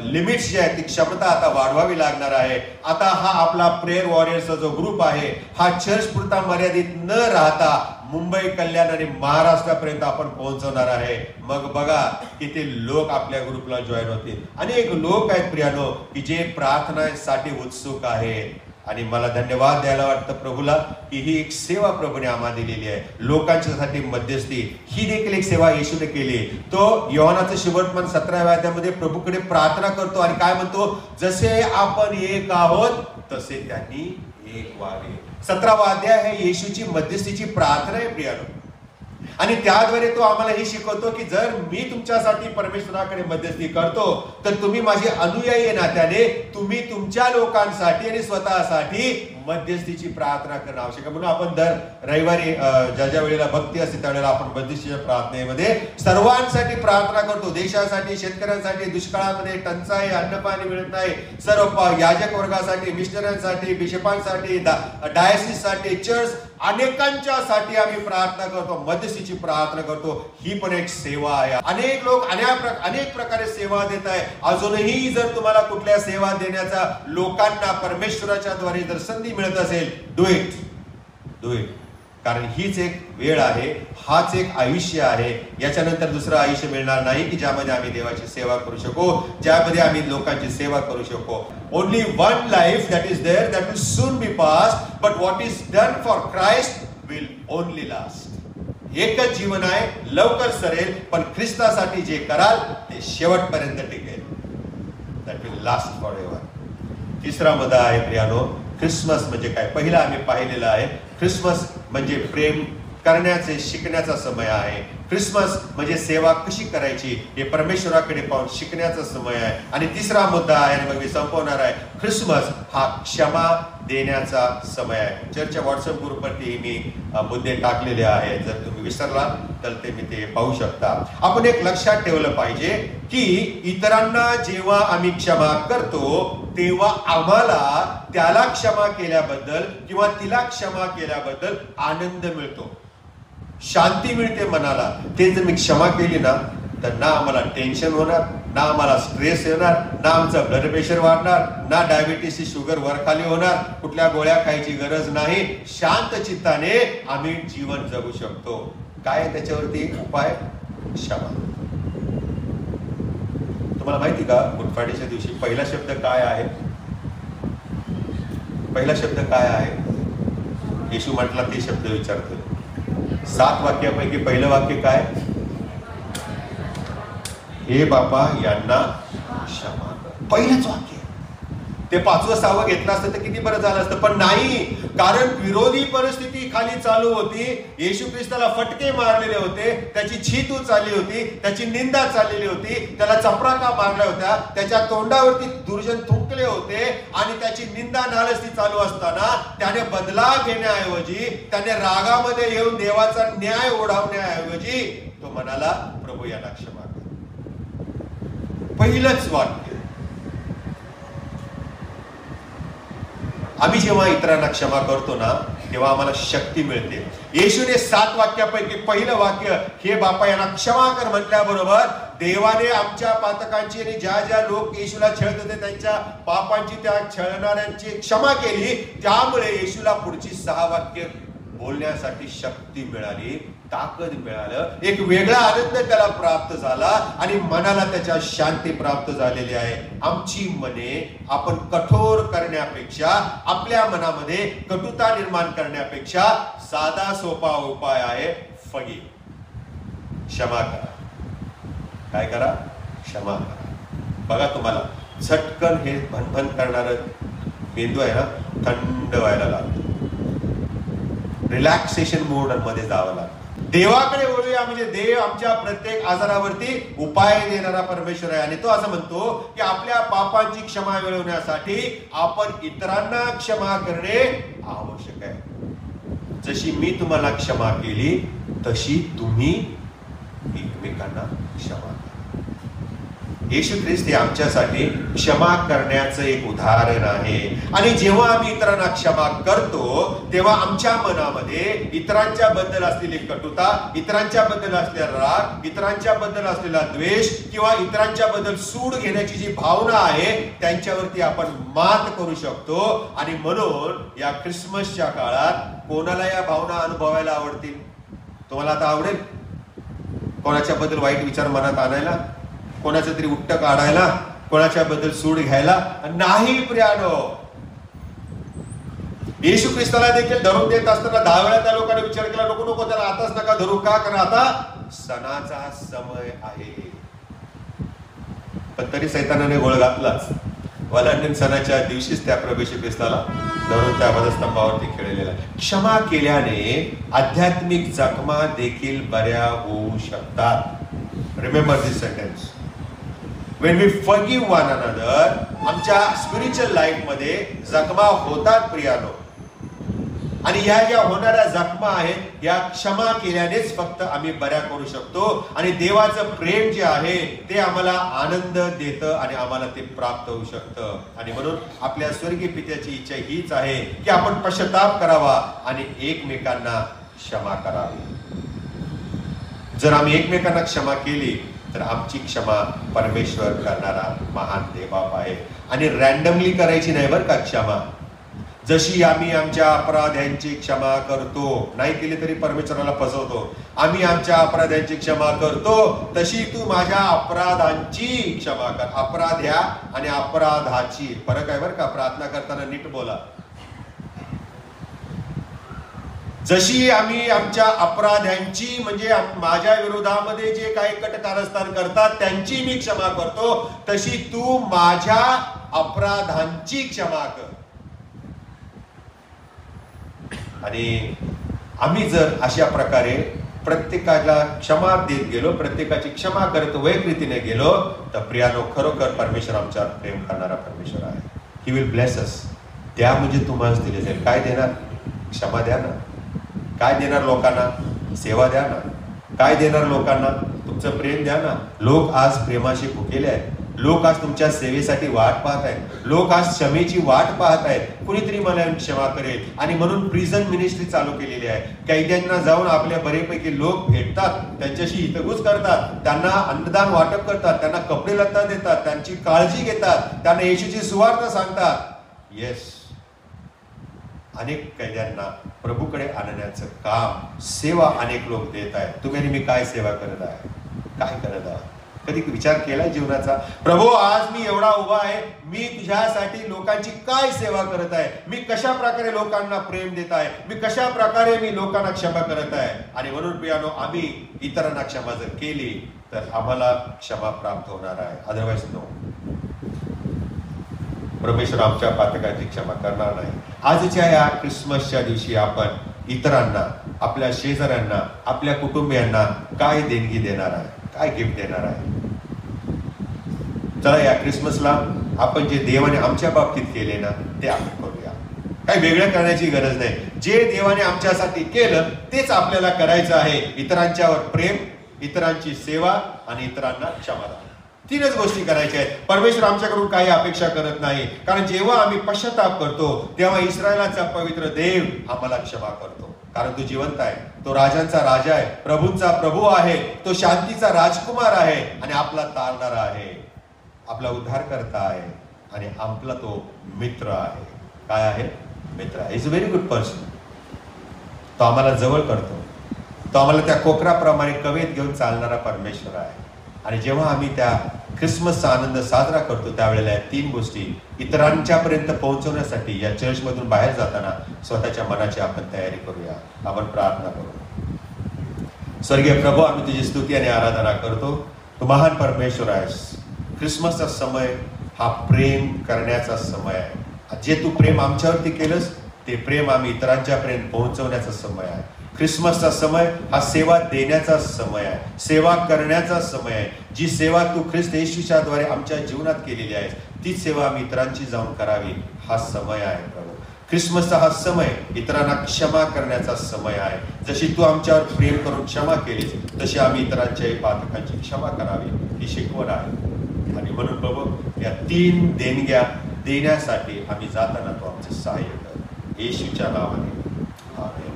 लिमिट्स जी आहे ती क्षमता आता वाढवावी लागणार आहे. आता हा आपला प्रेयर वॉरियर्सचा जो ग्रुप आहे हा चर्च पुरता मर्यादित न राहता मुंबई, कल्याण आणि महाराष्ट्रापर्यंत आपण पोहोचवणार आहे. मग बघा किती लोक आपल्या ग्रुपला जॉईन होतील. अनेक लोक आहेत प्रियानो की जे प्रार्थनेसाठी उत्सुक आहेत. आणि मला धन्यवाद द्यायला वाटतं प्रभूला की ही एक सेवा प्रभूने आम्हाला दिलेली आहे. लोकांच्यासाठी मध्यस्थी ही देखील एक सेवा येशूने केली. तो योहानाचं शुभवर्तमान 17व्या अध्यायामध्ये प्रभूकडे प्रार्थना करतो आणि काय म्हणतो, जसे आपण एक आहोत तसे त्यांनी एक व्हावे. 17वा अध्याय हे येशूची मध्यस्थीची प्रार्थना आहे प्रियानो. आणि त्याद्वारे तो आम्हाला हे शिकवतो की जर मी तुमच्यासाठी परमेश्वराकडे मध्यस्थी करतो तर तुम्ही माझे अनुयायी नात्याने तुम्ही तुमच्या लोकांसाठी आणि स्वतःसाठी मध्यस्थीची प्रार्थना करणं आवश्यक आहे. म्हणून आपण दर रविवारी ज्या ज्या वेळेला भक्ती असते त्यावेळेला आपण मध्यस्थीच्या प्रार्थनेमध्ये सर्वांसाठी प्रार्थना करतो. देशासाठी, शेतकऱ्यांसाठी, दुष्काळामध्ये टंचाई, अन्न पाणी मिळत नाही, सर्व याजक वर्गासाठी, मिशनऱ्यांसाठी, बिशपांसाठी, डायसिससाठी, चर्च अनेकांच्यासाठी आम्ही प्रार्थना करतो, मध्यस्थीची प्रार्थना करतो. ही पण एक सेवा आहे. अनेक लोक अनेक प्रकारे सेवा देत आहे. अजूनही जर तुम्हाला कुठल्या सेवा देण्याचा लोकांना परमेश्वराच्या द्वारे जर संधी मिळत असेल, डू इट. कारण हीच एक वेळ आहे, हाच एक आयुष्य आहे. याच्यानंतर दुसरं आयुष्य मिळणार नाही की ज्यामध्ये आम्ही देवाची सेवा करू शकू, ज्यामध्ये आम्ही लोकांची सेवा करू शकू. Only one life that is there that will soon be past, but what is done for Christ will only last. एकच जीवन आहे, लवकर सरेल, पण ख्रिस्तासाठी जे कराल ते शेवटपर्यंत टिकेल. That will last for ever. तिसरा मुद्दा आहे प्रियानो, ख्रिसमस म्हणजे काय. पहिला आम्ही पाहिलेला आहे, ख्रिसमस म्हणजे प्रेम करण्याचे शिकण्याचा समय आहे. ख्रिसमस म्हणजे सेवा कशी करायची हे परमेश्वराकडे पाहून शिकण्याचा समय आहे. आणि तिसरा मुद्दा आहे आणि मग मी संपवणार आहे, ख्रिसमस हा क्षमा देण्याचा समय आहे. चर्चच्या व्हॉट्सअप ग्रुपवरती मी मुद्दे टाकलेले आहेत, जर तुम्ही विसरला तर ते मी ते पाहू शकता. आपण एक लक्षात ठेवलं पाहिजे की इतरांना जेव्हा आम्ही क्षमा करतो तेव्हा आम्हाला त्याला क्षमा केल्याबद्दल किंवा तिला क्षमा केल्याबद्दल आनंद मिळतो, शांती मिळते मनाला. ते जर मी क्षमा केली ना तर ना आम्हाला टेन्शन होणार, ना आम्हाला स्ट्रेस येणार, ना आमचं ब्लड प्रेशर वाढणार, ना डायबिटीसची शुगर वरखाली होणार, कुठल्या गोळ्या खायची गरज नाही. शांत चित्ताने आम्ही जीवन जगू शकतो. काय त्याच्यावरती उपाय? क्षमा. तुम्हाला माहिती का गुड फ्रायडेच्या दिवशी पहिला शब्द काय आहे? पहिला शब्द काय आहे? येशू म्हटला ते शब्द विचारतो. 7 वाक्यापैकी पहिलं वाक्य काय? हे बापा यांना क्षमा कर. पहिलंच वाक्य. ते 5वं 6वं घेतलं असतं तर किती बरं झालं असतं, पण नाही. कारण विरोधी परिस्थिती खाली चालू होती. येशू ख्रिस्ताला फटके मारलेले होते, त्याची छीतू चालली होती, त्याची निंदा चाललेली होती, त्याला चपराका मारल्या होत्या, त्याच्या तोंडावरती दुर्जन थुंकले होते आणि त्याची निंदा नालस्ती चालू असताना त्याने बदला घेण्याऐवजी, त्याने रागामध्ये येऊन देवाचा न्याय ओढावण्याऐवजी तो म्हणाला, प्रभू यांना क्षमा कर. पहिलंच वाक्य. आम्ही जेव्हा इतरांना क्षमा करतो ना तेव्हा आम्हाला शक्ती मिळते. येशूने 7 वाक्यापैकी पहिलं वाक्य हे बापा यांना क्षमा कर म्हटल्याबरोबर देवाने आमच्या पातकांची आणि ज्या ज्या लोक येशूला छळत होते त्यांच्या पापांची, त्या छळणाऱ्यांची क्षमा केली. त्यामुळे येशूला पुढची 6 वाक्य बोलण्यासाठी शक्ती मिळाली, ताकद मिळालं, एक वेगळा आनंद त्याला प्राप्त झाला आणि मनाला त्याच्या शांती प्राप्त झालेली आहे. आमची मने आपण कठोर करण्यापेक्षा, आपल्या मनामध्ये कटुता निर्माण करण्यापेक्षा साधा सोपा उपाय आहे, फॉरगिव्ह. क्षमा करा. काय करा? क्षमा करा. बघा तुम्हाला झटकन हे भनभन करणारं मेंदू आहे ना थंड व्हायला लागतो, रिलॅक्सेशन मोड मध्ये जावं लागतं. देवाकडे वळूया म्हणजे देव आमच्या प्रत्येक आजारावरती उपाय देणारा परमेश्वर आहे. आणि तो असं म्हणतो की आपल्या पापांची क्षमा मिळवण्यासाठी आपण इतरांना क्षमा करणे आवश्यक आहे. जशी मी तुम्हाला क्षमा केली तशी तुम्ही एकमेकांना क्षमा करा. येशू ख्रिस्त हे आमच्यासाठी क्षमा करण्याचं एक उदाहरण आहे. आणि जेव्हा आम्ही इतरांना क्षमा करतो तेव्हा आमच्या मनामध्ये इतरांच्या बद्दल असलेली कटुता, इतरांच्या बद्दल असलेला राग, इतरांच्या बद्दल असलेला द्वेष किंवा इतरांच्या बद्दल सूड घेण्याची जी भावना आहे त्यांच्यावरती आपण मात करू शकतो. आणि म्हणून या ख्रिसमसच्या काळात कोणाला या भावना अनुभवायला आवडतील? तुम्हाला आता आवडेल कोणाच्या बद्दल वाईट विचार मनात आणायला, कोणाचं तरी उट्ट काढायला, कोणाच्या बद्दल सूड घ्यायला? नाही प्रियानो. येशू ख्रिस्ताला देखील धरून देत असताना 10 वेळा त्या लोकांनी विचार केला, नको नको त्याला आताच नका धरू. का? कारण आता सणाचा समय आहे. पण तरी सैतानाने गोळ घातलाच. वलांडण सणाच्या दिवशीच त्या प्रभू येशू ख्रिस्ताला धरून त्या वधस्तंभावरती खेळलेला. क्षमा केल्याने आध्यात्मिक जखमा देखील बऱ्या होऊ शकतात. Remember this sentence. When we forgive one another, आमच्या स्पिरिच्युअल लाईफ मध्ये जखमा होतात प्रियानो. आणि ह्या ज्या होणाऱ्या जखमा आहेत या क्षमा केल्यानेच फक्त आम्ही बऱ्या करू शकतो. आणि देवाचं प्रेम जे आहे ते आम्हाला आनंद देतं आणि आम्हाला ते प्राप्त होऊ शकतं. आणि म्हणून आपल्या स्वर्गीय पित्याची इच्छा हीच आहे की आपण पश्चाताप करावा आणि एकमेकांना क्षमा करावी. जर आम्ही एकमेकांना क्षमा केली तर आमची क्षमा परमेश्वर करणारा महान देवबाप आहे. आणि रॅन्डमली करायची नाही बरं का क्षमा. जशी आम्ही आमच्या अपराध्यांची क्षमा करतो, नाही केली तरी परमेश्वराला फसवतो. आम्ही आमच्या अपराध्यांची क्षमा करतो तशी तू माझ्या अपराधांची क्षमा कर. अपराध्या आणि अपराधाची फरक आहे बरं का. प्रार्थना करताना नीट बोला. जशी आम्ही आमच्या अपराध्यांची म्हणजे माझ्या विरोधामध्ये जे काही कट कारस्थान करतात त्यांची मी क्षमा करतो तशी तू माझ्या अपराधांची क्षमा कर. आणि आम्ही जर अशा प्रकारे प्रत्येकाला क्षमा देत गेलो, प्रत्येकाची क्षमा करत वैयक्तिकरीतीने गेलो तर प्रियानो खरोखर परमेश्वर आमच्यावर प्रेम करणारा परमेश्वर आहे. He will bless us. त्या म्हणजे तुम्हाला दिले जाईल. काय देणार? क्षमा द्या ना. काय देणार लोकांना? सेवा द्या ना. काय देणार लोकांना? तुमचं प्रेम द्या ना. लोक आज प्रेमाशी भुकेले आहेत. लोक आज तुमच्या सेवेसाठी वाट पाहत आहेत. लोक आज क्षमेची वाट पाहत आहेत. कुणीतरी मला क्षमा करेल. आणि म्हणून प्रिझन मिनिस्ट्री चालू केलेली आहे. कैद्यांना जाऊन आपल्या बरेपैकी लोक भेटतात, त्यांच्याशी हितगुज करतात, त्यांना अन्नदान वाटप करतात, त्यांना कपडे लत्ता देतात, त्यांची काळजी घेतात, त्यांना येशूची सुवार्ता सांगतात. येस, अनेक कैद्यांना प्रभूकडे आणण्याचं काम, सेवा अनेक लोक देत आहेत. तुम्ही मी काय सेवा करत आहे? काय करत आहे? कधी विचार केलाय जीवनाचा? प्रभू आज मी एवढा उभा आहे, मी तुझ्यासाठी लोकांची काय सेवा करत आहे? मी कशा प्रकारे लोकांना प्रेम देत आहे? मी कशा प्रकारे मी लोकांना क्षमा करत आहे? आणि म्हणून प्रियानो आम्ही इतरांना क्षमा जर केली तर आम्हाला क्षमा प्राप्त होणार आहे. Otherwise no. परमेश्वर आमच्या पातकाची क्षमा करणार नाही. आजच्या या ख्रिसमसच्या दिवशी आपण इतरांना, आपल्या शेजाऱ्यांना, आपल्या कुटुंबियांना काय देणगी देणार आहे? काय गिफ्ट देणार आहे? चला या ख्रिसमसला आपण जे देवाने आमच्या बाबतीत केले ना ते आपण करूया. काही वेगळं करण्याची गरज नाही. जे देवाने आमच्यासाठी केलं तेच आपल्याला करायचं आहे. इतरांच्यावर प्रेम, इतरांची सेवा आणि इतरांना क्षमादान. 3च गोष्टी करायच्या आहेत. परमेश्वर आमच्याकडून काही अपेक्षा करत नाही. कारण जेव्हा आम्ही पश्चाताप करतो तेव्हा इस्रायलाचा पवित्र देव आम्हाला क्षमा करतो. कारण तो जिवंत आहे, तो राजांचा राजा आहे, प्रभूंचा प्रभू आहे, तो शांतीचा राजकुमार आहे आणि आपला तारणारा आहे, आपला उद्धारकर्ता आहे आणि आपला तो मित्र आहे. काय आहे? मित्र आहे. Is a very good person. तो आम्हाला जवळ करतो. तो आम्हाला त्या कोकराप्रमाणे कवेत घेऊन चालणारा परमेश्वर आहे. आणि जेव्हा आम्ही त्या ख्रिसमसचा आनंद साजरा करतो त्यावेळेला या 3 गोष्टी इतरांच्यापर्यंत पोहोचवण्यासाठी या चर्चमधून बाहेर जाताना स्वतःच्या मनाची आपण तयारी करूया. आपण प्रार्थना करू. स्वर्गीय प्रभू, आम्ही तुझी स्तुती आणि आराधना करतो. तू महान परमेश्वर आहेस. ख्रिसमसचा समय हा प्रेम करण्याचा समय आहे. जे तू प्रेम आमच्यावरती केलंस ते प्रेम आम्ही इतरांच्यापर्यंत पोहोचवण्याचा समय आहे. ख्रिसमसचा समय हा सेवा देण्याचा समय आहे, सेवा करण्याचा समय आहे. जी सेवा तू ख्रिस्त येशूच्या द्वारे आमच्या जीवनात केलेली आहे तीच सेवा आम्ही इतरांची जाऊन करावी हा समय आहे. प्रभू, ख्रिसमसचा हा समय इतरांना क्षमा करण्याचा समय आहे. जशी तू आमच्यावर प्रेम करून क्षमा केलीस तशी आम्ही इतरांच्याही पातकांची क्षमा करावी ही शिकवण आहे. आणि म्हणून प्रभू या 3 देणग्या देण्यासाठी आम्ही जाताना तू आमचे सहाय्य कर. येशूच्या नावाने आमेन.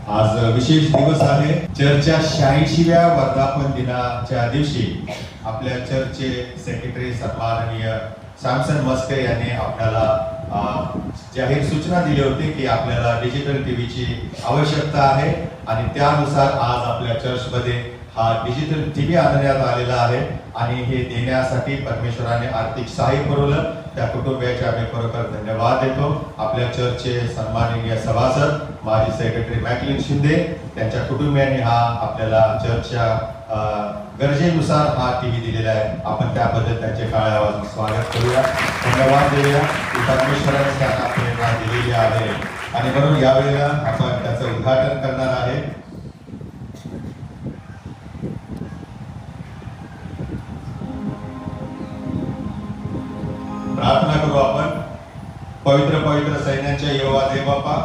आज विशेष दिवस आहे. चर्चच्या 86व्या वर्धापन दिनाच्या दिवशी आपल्या चर्चचे सेक्रेटरी सन्माननीय सॅमसन मस्के यांनी आपल्याला जाहीर सूचना दिली होती की आपल्याला डिजिटल टीव्हीची आवश्यकता आहे आणि त्यानुसार आज आपल्या चर्चमध्ये हा डिजिटल टीव्ही आणण्यात आलेला आहे आणि हे देण्यासाठी परमेश्वराने आर्थिक सहाय्य पुरवलं. त्या कुटुंबियाचे आम्ही खरोखर धन्यवाद देतो. आपल्या चर्चचे सन्माननीय सभासद माजी सेक्रेटरी मॅकलिन शिंदे त्यांच्या कुटुंबियांनी हा आपल्याला चर्चच्या गरजेनुसार हा टीव्ही दिलेला आहे. आपण त्याबद्दल त्यांचे काळे आवाज स्वागत करूया, धन्यवाद देऊया की परमेश्वराने त्यांना प्रेरणा दिलेली आहे. आणि म्हणून यावेळेला आपण त्याचं उद्घाटन करणार आहे. प्रार्थना करू आपण. पवित्र पवित्र सैन्याच्या यहोवा देवबापा,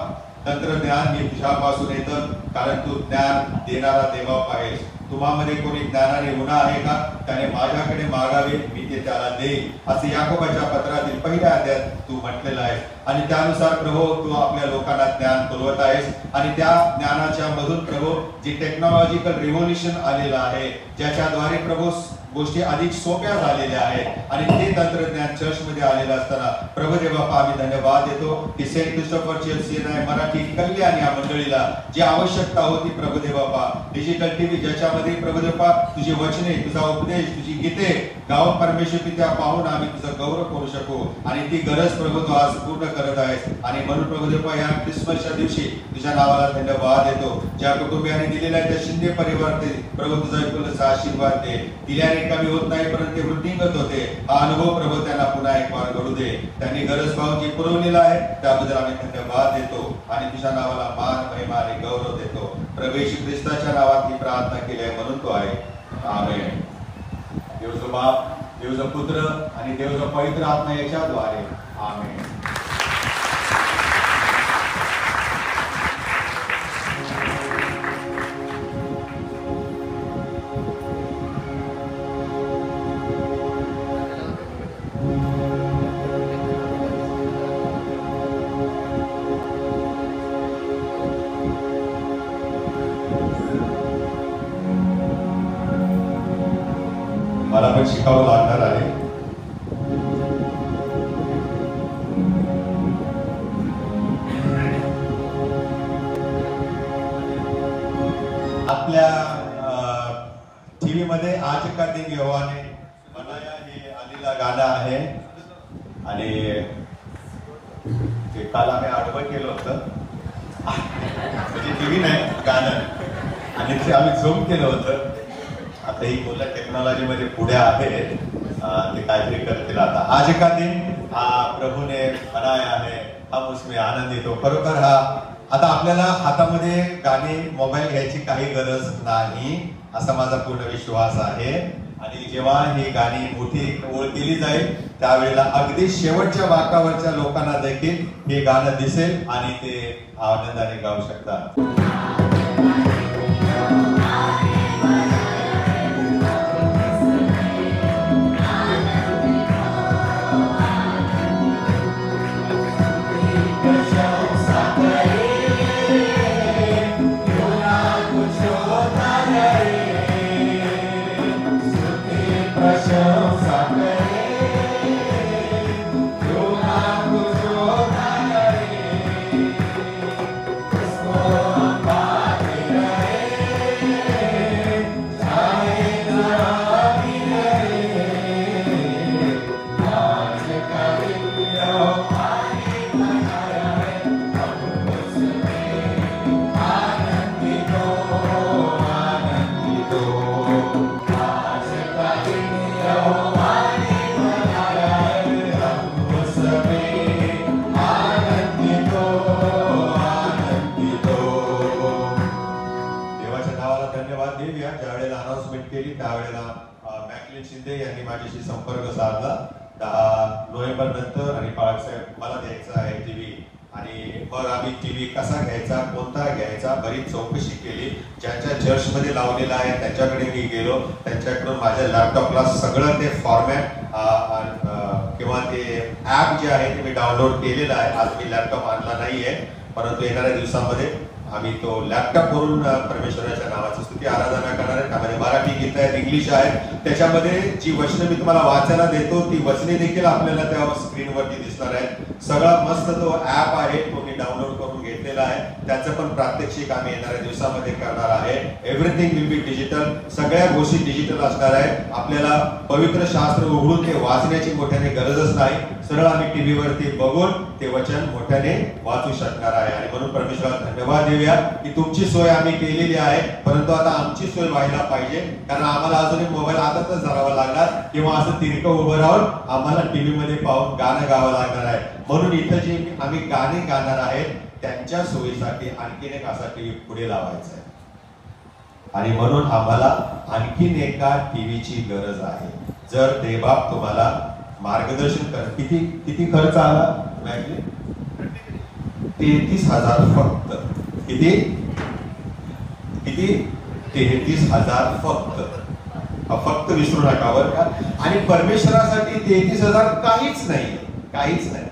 तंत्रज्ञान हे तुझ्यापासून येतं, कारण तू ज्ञान देणारा देवबापा आहेस. तुम्हामध्ये कोणी ज्ञानाने गुन्हा आहे का? त्याने माझ्याकडे मागावे, मी ते त्याला देईन, असे याकोबाच्या पत्रातील पहिल्या अध्यायात तू म्हटलेलं आहेस. आणि त्यानुसार प्रभू तू आपल्या लोकांना ज्ञान पुरवत आहेस. आणि त्या ज्ञानाच्या मधून प्रभू जी टेक्नॉलॉजिकल रिव्होल्युशन आलेलं आहे, ज्याच्याद्वारे प्रभू गोष्टी अधिक सोप्या झालेल्या आहेत आणि ते तंत्रज्ञान चर्चमध्ये आलेलं असताना प्रभू देवबापा आम्ही धन्यवाद देतो की सेंट क्रिस्टोफर चर्च मराठी कल्याण या मंडळीला जी आवश्यकता होती प्रभू देवबापा, डिजिटल टीव्ही ज्याच्यामध्ये प्रभू देवबापा तुझी वचने, तुझा उपदेश, तुझी गीते गाऊन परमेश्वर पित्या पाहून आम्ही तुझा गौरव करू शकू आणि ती गरज प्रभू तू आज पूर्ण करत आहेस. आणि म्हणून प्रभू देवबापा या ख्रिसमसच्या दिवशी तुझ्या नावाला धन्यवाद देतो. ज्या कुटुंबियाने दिलेल्या त्या शिंदे परिवार प्रभू तुझा विपुलचा आशीर्वाद दे. दिल्याने कमी होत नाही परंतु ते वृद्धिंगत होते. हा अनुभव प्रभू त्यांना पुन्हा एक वार घडू दे. त्यांनी गरज पाहून जी पुरवलेला आहे त्याबद्दल आम्ही धन्यवाद देतो आणि तुझ्या नावाला मान, महिमा आणि गौरव देतो. प्रभू येशू ख्रिस्ताच्या नावात ही प्रार्थना केली आहे म्हणून तो आहे. आमेन. देवचा बाप, देवचा पुत्र आणि देवचा पवित्र आत्मा याच्याद्वारे. आमेन. मला पण शिकावं लागणार आहे. आपल्या टीव्ही मध्ये आज का दिन यहोवाने बनाया हे आलेलं गाणं आहे आणि ते काल आम्ही आडवं केलं होतं, म्हणजे टीव्ही नाही गाणं, आणि ते आम्ही झूम केलं होतं. आता ही मुलं टेक्नॉलॉजी मध्ये पुढे आहेत, ते काहीतरी करतील. आता आज का दिन हा प्रभूने बनाया है, हम उसमें आनंदित हो. खरोखर हा आता आपल्याला हातामध्ये गाणे, मोबाईल घ्यायची काही गरज नाही असा माझा पूर्ण विश्वास आहे. आणि जेव्हा ही गाणी मोठी ओळ केली जाईल त्यावेळेला अगदी शेवटच्या वाकावरच्या लोकांना देखील हे गाणं दिसेल आणि ते आनंदाने गाऊ शकतात. शिंदे यांनी माझ्याशी संपर्क साधला 10 नोव्हेंबर नंतर आणि बाळासाहेब मला द्यायचा आहे टीव्ही. आणि मग आम्ही टीव्ही कसा घ्यायचा, कोणता घ्यायचा, बरीच चौकशी केली. ज्यांच्या चर्चमध्ये लावलेला आहे त्याच्याकडे मी गेलो, त्यांच्याकडून माझ्या लॅपटॉपला सगळं ते फॉर्मॅट किंवा ते ॲप जे आहे ते मी डाउनलोड केलेलं आहे. आज मी लॅपटॉप आणला नाहीये परंतु येणाऱ्या दिवसामध्ये आम्ही तो लॅपटॉप वरून परमेश्वराच्या नावाची स्तुती आराधना करणार आहे. त्यामध्ये मराठी गीत आहेत, इंग्लिश आहेत. त्याच्यामध्ये जी वचनं मी तुम्हाला वाचायला देतो ती वचने देखील आपल्याला त्या स्क्रीनवरती दिसणार आहेत. सगळा मस्त तो ऍप आहे, तो मी डाउनलोड करून घेतलेला आहे. त्याचं पण प्रात्यक्षिक आम्ही येणाऱ्या दिवसामध्ये करणार आहे. एव्हरीथिंग विल बी डिजिटल, सगळ्या गोष्टी डिजिटल असणार आहे. आपल्याला पवित्र शास्त्र उघडून ते वाचण्याची मोठ्याने गरजच नाही. सरळ आम्ही टीव्ही वरती बघून ते वचन मोठ्याने वाचू शकणार आहे. आणि म्हणून परमेश्वराला धन्यवाद देऊया की तुमची सोय आम्ही केलेली आहे, परंतु आता आमची सोय व्हायला पाहिजे. कारण आम्हाला अजूनही मोबाईल हातातच धरावा लागणार किंवा असं तिरकं उभं राहून आम्हाला टीव्ही मध्ये पाहून गाणं गावं लागणार आहे. म्हणून इथं जे आम्ही गाणे गाणार आहेत त्यांच्या सोयीसाठी आणखीन एक असा टीव्ही पुढे लावायचा आहे. आणि म्हणून आम्हाला आणखीन एका टीव्हीची गरज आहे. जर देवबाप तुम्हाला मार्गदर्शन कर. किती खर्च आला? 33,000 फक्त. किती 33,000 फक्त विसरू नका बरं का. आणि परमेश्वरासाठी 33,000 काहीच नाही.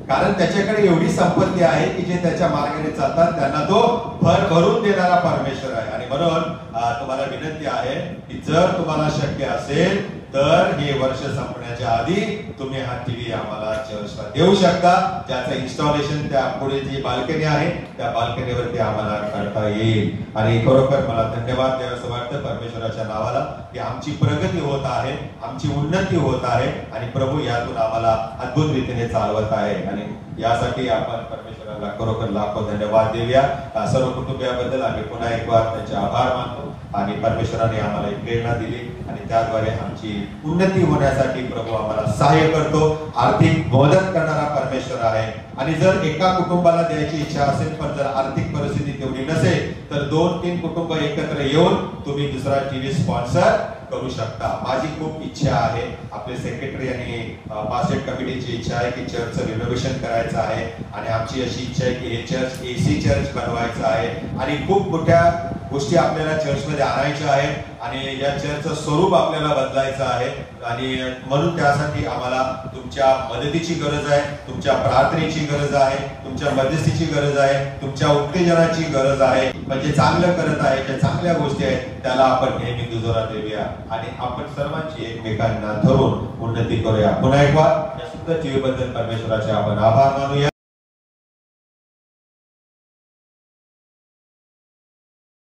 कारण त्याच्याकडे एवढी संपत्ती आहे की जे त्याच्या मार्गाने चालतात त्यांना तो भर भरून देणारा परमेश्वर आहे. आणि म्हणून तुम्हाला विनंती आहे की जर तुम्हाला शक्य असेल तर हे वर्ष संपण्याच्या आधी तुम्ही हा टीव्ही आम्हाला चर्चला देऊ शकता, ज्याचं इन्स्टॉलेशन त्या पुढे जी बाल्कनी आहे त्या बाल्कनीवरती आम्हाला करता येईल. आणि खरोखर मला धन्यवाद द्यावंसं वाटतं परमेश्वराच्या नावाला की आमची प्रगती होत आहे, आमची उन्नती होत आहे आणि प्रभू यातून आम्हाला अद्भुत रीतीने चालवत आहे. आणि यासाठी आपण परमेश्वराला खरोखर लाखो धन्यवाद देऊया. सर्व कुटुंबियाबद्दल आम्ही पुन्हा एक बार त्यांचे आभार मानतो. आणि परमेश्वराने आम्हाला एक प्रेरणा दिली आणि त्याद्वारे आमची उन्नती होण्यासाठी प्रभू आम्हाला सहाय्य करतो. आर्थिक मदत करणारा परमेश्वर आहे. आणि जर एका कुटुंबाला द्यायची इच्छा असेल पण जर आर्थिक परिस्थिती तेवढी नसेल तर 2-3 कुटुंब एकत्र येऊन तुम्ही दुसरा टीव्ही स्पॉन्सर करू शकता. माझी खूप इच्छा आहे, आपले सेक्रेटरी आणि पास्टेट कमिटीची इच्छा आहे की चर्चचं रिनोव्हेशन करायचं आहे. आणि आमची अशी इच्छा आहे की हे चर्च AC चर्च बनवायचं आहे आणि खूप मोठ्या गोष्टी आपल्याला चर्चमध्ये आणायच्या आहेत. आणि या चर्चचं स्वरूप आपल्याला बदलायचं आहे. आणि म्हणून त्यासाठी आम्हाला तुमच्या मदतीची गरज आहे, तुमच्या प्रार्थनेची गरज आहे, तुमच्या मध्यस्थीची गरज आहे, तुमच्या उत्तेजनाची गरज आहे. म्हणजे चांगलं करत आहे, ज्या चांगल्या गोष्टी आहेत त्याला आपण नेहमी दुजोरा देऊया आणि आपण सर्वांची एकमेकांना धरून उन्नती करूया. पुन्हा एक वार या सुंदर टीव्ही बद्दल परमेश्वराचे आपण आभार मानूया.